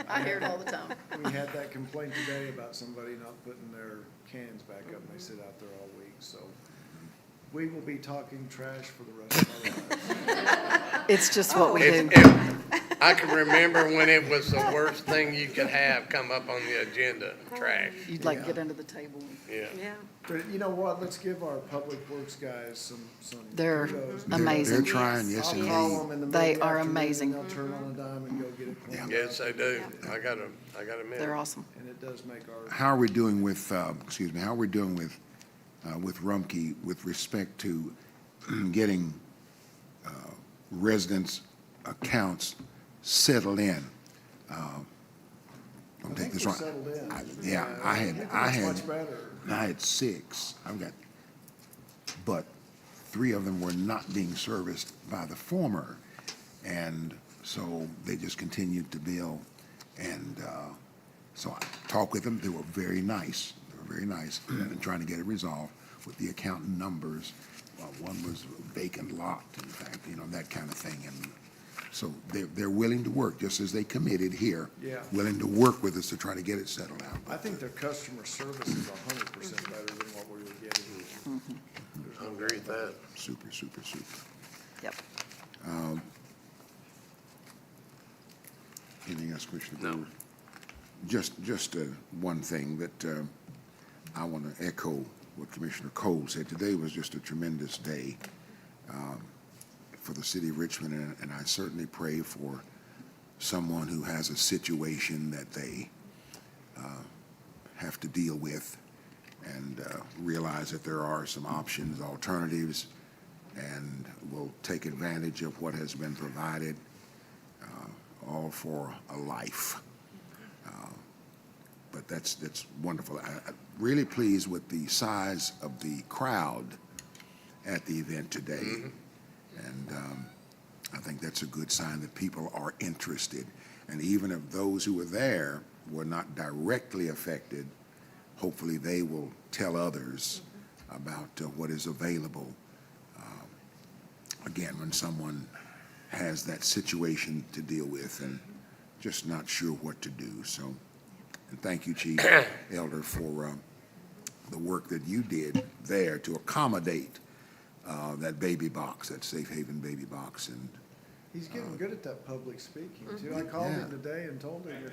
I hear it all the time. We had that complaint today about somebody not putting their cans back up, and they sit out there all week, so we will be talking trash for the rest of our lives. It's just what we do. I can remember when it was the worst thing you could have come up on the agenda, trash. You'd like get under the table. Yeah. yeah. But you know what, let's give our public works guys some They're kudos. amazing. They're trying, yes, I'll call indeed. them in the They middle of the are afternoon, amazing. and they'll turn on a dime and go get it cleaned Yes, up, they do. I gotta admit. They're awesome. and it does make our. How are we doing with, how are we doing with Rumpke with respect to getting residents' accounts settled in? Don't take this we're wrong. settled in. Yeah, I think it's had, much better. I had 6. I've got, but 3 of them were not being serviced by the former. And so they just continued to bill. And so I talked with them. They were very nice. They were very nice and trying to get it resolved with the account numbers. One was vacant lot, in fact, that kind of thing. And so they're willing to work, just as they committed here. Yeah. Willing to work with us to try to get it settled out. I think their customer service is 100% better than what we were getting. I agree with that. Super, super, super. Yep. Anything else, Commissioner? No. Brewer? Just one thing that I want to echo what Commissioner Cole said. Today was just a tremendous day for the city of Richmond, and I certainly pray for someone who has a situation that they have to deal with, and realize that there are some options, alternatives, and will take advantage of what has been provided, all for a life. But that's wonderful. I'm really pleased with the size of the crowd at the event today. And I think that's a good sign that people are interested. And even if those who were there were not directly affected, hopefully they will tell others about what is available. Again, when someone has that situation to deal with and just not sure what to do. So, and thank you, Chief Elder, for the work that you did there to accommodate that baby box, that Safe Haven baby box. And He's getting good at that public speaking, too. I called Yeah. him today and told him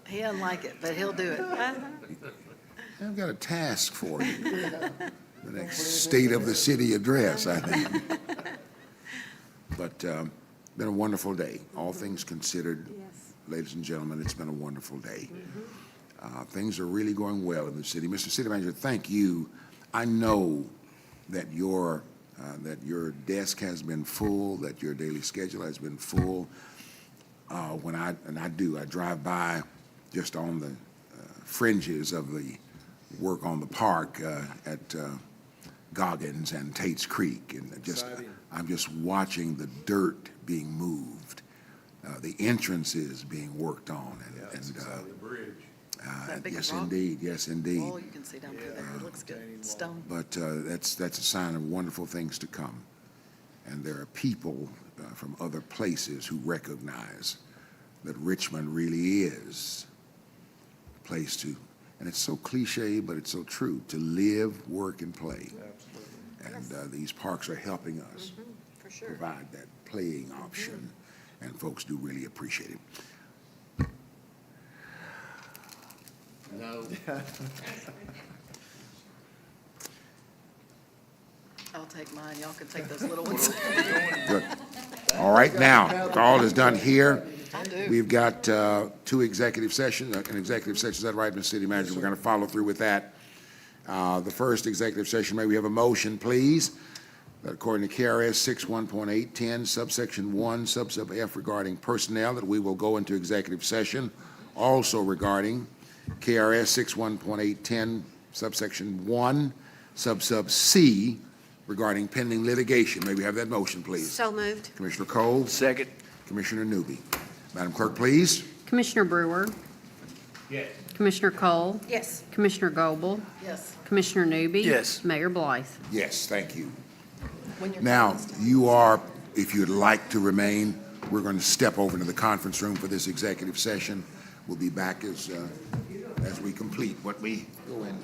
He doesn't like it, but he'll do it. I've got a task for you. The next State of the City address, I think. But been a wonderful day. All things considered, Yes. ladies and gentlemen, it's been a wonderful day. Things are really going well in the city. Mr. City Manager, thank you. I know that your desk has been full, that your daily schedule has been full. I drive by just on the fringes of the work on the park at Goggins and Tate's Creek, and Exciting. I'm just watching the dirt being moved, the entrances being worked on, That big yes, rock indeed, yes, indeed. wall you can see down through there. It looks good. Stone. But that's a sign of wonderful things to come. And there are people from other places who recognize that Richmond really is a place to, and it's so cliche, but it's so true, to live, work, and play. Absolutely. And these parks are helping us For sure. provide that playing option, and folks do really appreciate it. No. I'll take mine. Y'all can take those little ones. Good. All right, now, all is done here. I do. We've got 2 executive sessions, an executive session, is that right, Mr. City Manager? We're going to follow through with that. The first executive session, may we have a motion, please? That according to KRS 61.810, subsection 1, sub F regarding personnel, that we will go into executive session, also regarding KRS 61.810, subsection 1, sub C, regarding pending litigation. May we have that motion, please? So moved. Commissioner Cole? Second. Commissioner Newby. Madam Clerk, please. Commissioner Brewer? Yes. Commissioner Cole? Yes. Commissioner Goble? Yes. Commissioner Newby? Yes. Mayor Blythe? Yes, thank you. When you're Now, done, Mr. you are, if you'd like to remain, we're going to step over to the conference room for this executive session. We'll be back as we complete what we go into.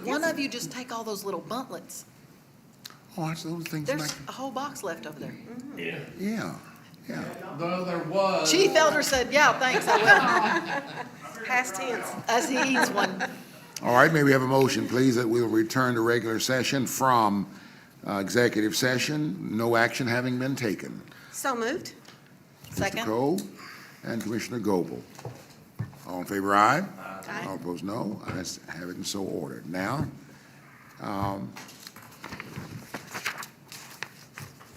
One of you just take all those little buntlets. Oh, that's those things There's like, a whole box left over there. yeah, yeah. Though there was. Chief Elder said, yeah, thanks, I will, Past tense. as he eats one. All right, may we have a motion, please, that we'll return to regular session from executive session, no action having been taken. So moved. Mr. Second. Cole and Commissioner Goble. All in favor, aye? Aye. All opposed, no. Ayes have it and so ordered. Now,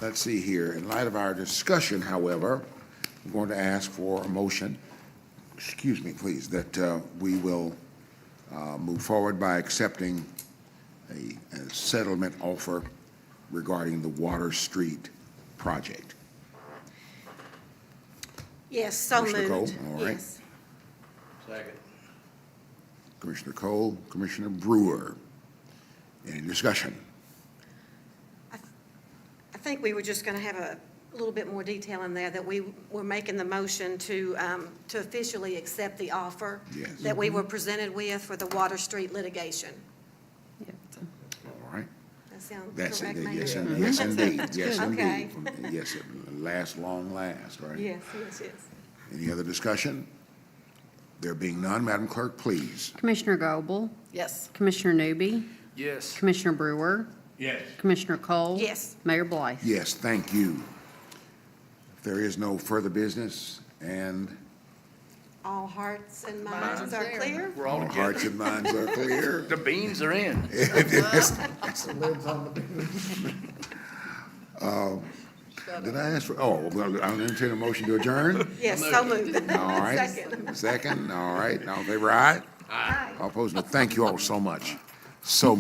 let's see here. In light of our discussion, however, I'm going to ask for a motion, excuse me, please, that we will move forward by accepting a settlement offer regarding the Water Street project. Yes, so moved. Commissioner Cole, all right. Yes. Second. Commissioner Cole, Commissioner Brewer. Any discussion? I think we were just going to have a little bit more detail in there, that we were making the motion to officially accept the offer Yes. that we were presented with for the Water Street litigation. All right. That sound That's correct, it. Mayor? Yes, yes, indeed. Yes, Okay. indeed. Yes, it lasts long last, right? Yes, yes, yes. Any other discussion? There being none, Madam Clerk, please. Commissioner Goble? Yes. Commissioner Newby? Yes. Commissioner Brewer? Yes. Commissioner Cole? Yes. Mayor Blythe? Yes, thank you. If there is no further business and All hearts and minds are clear? We're all all together. hearts and minds are clear. The beans are in. Did I ask for, oh, well, I'll entertain a motion to adjourn. Yes, so moved. All right. Second. Second, all right. All in favor, aye? Aye. All opposed, no. Thank you all so much. So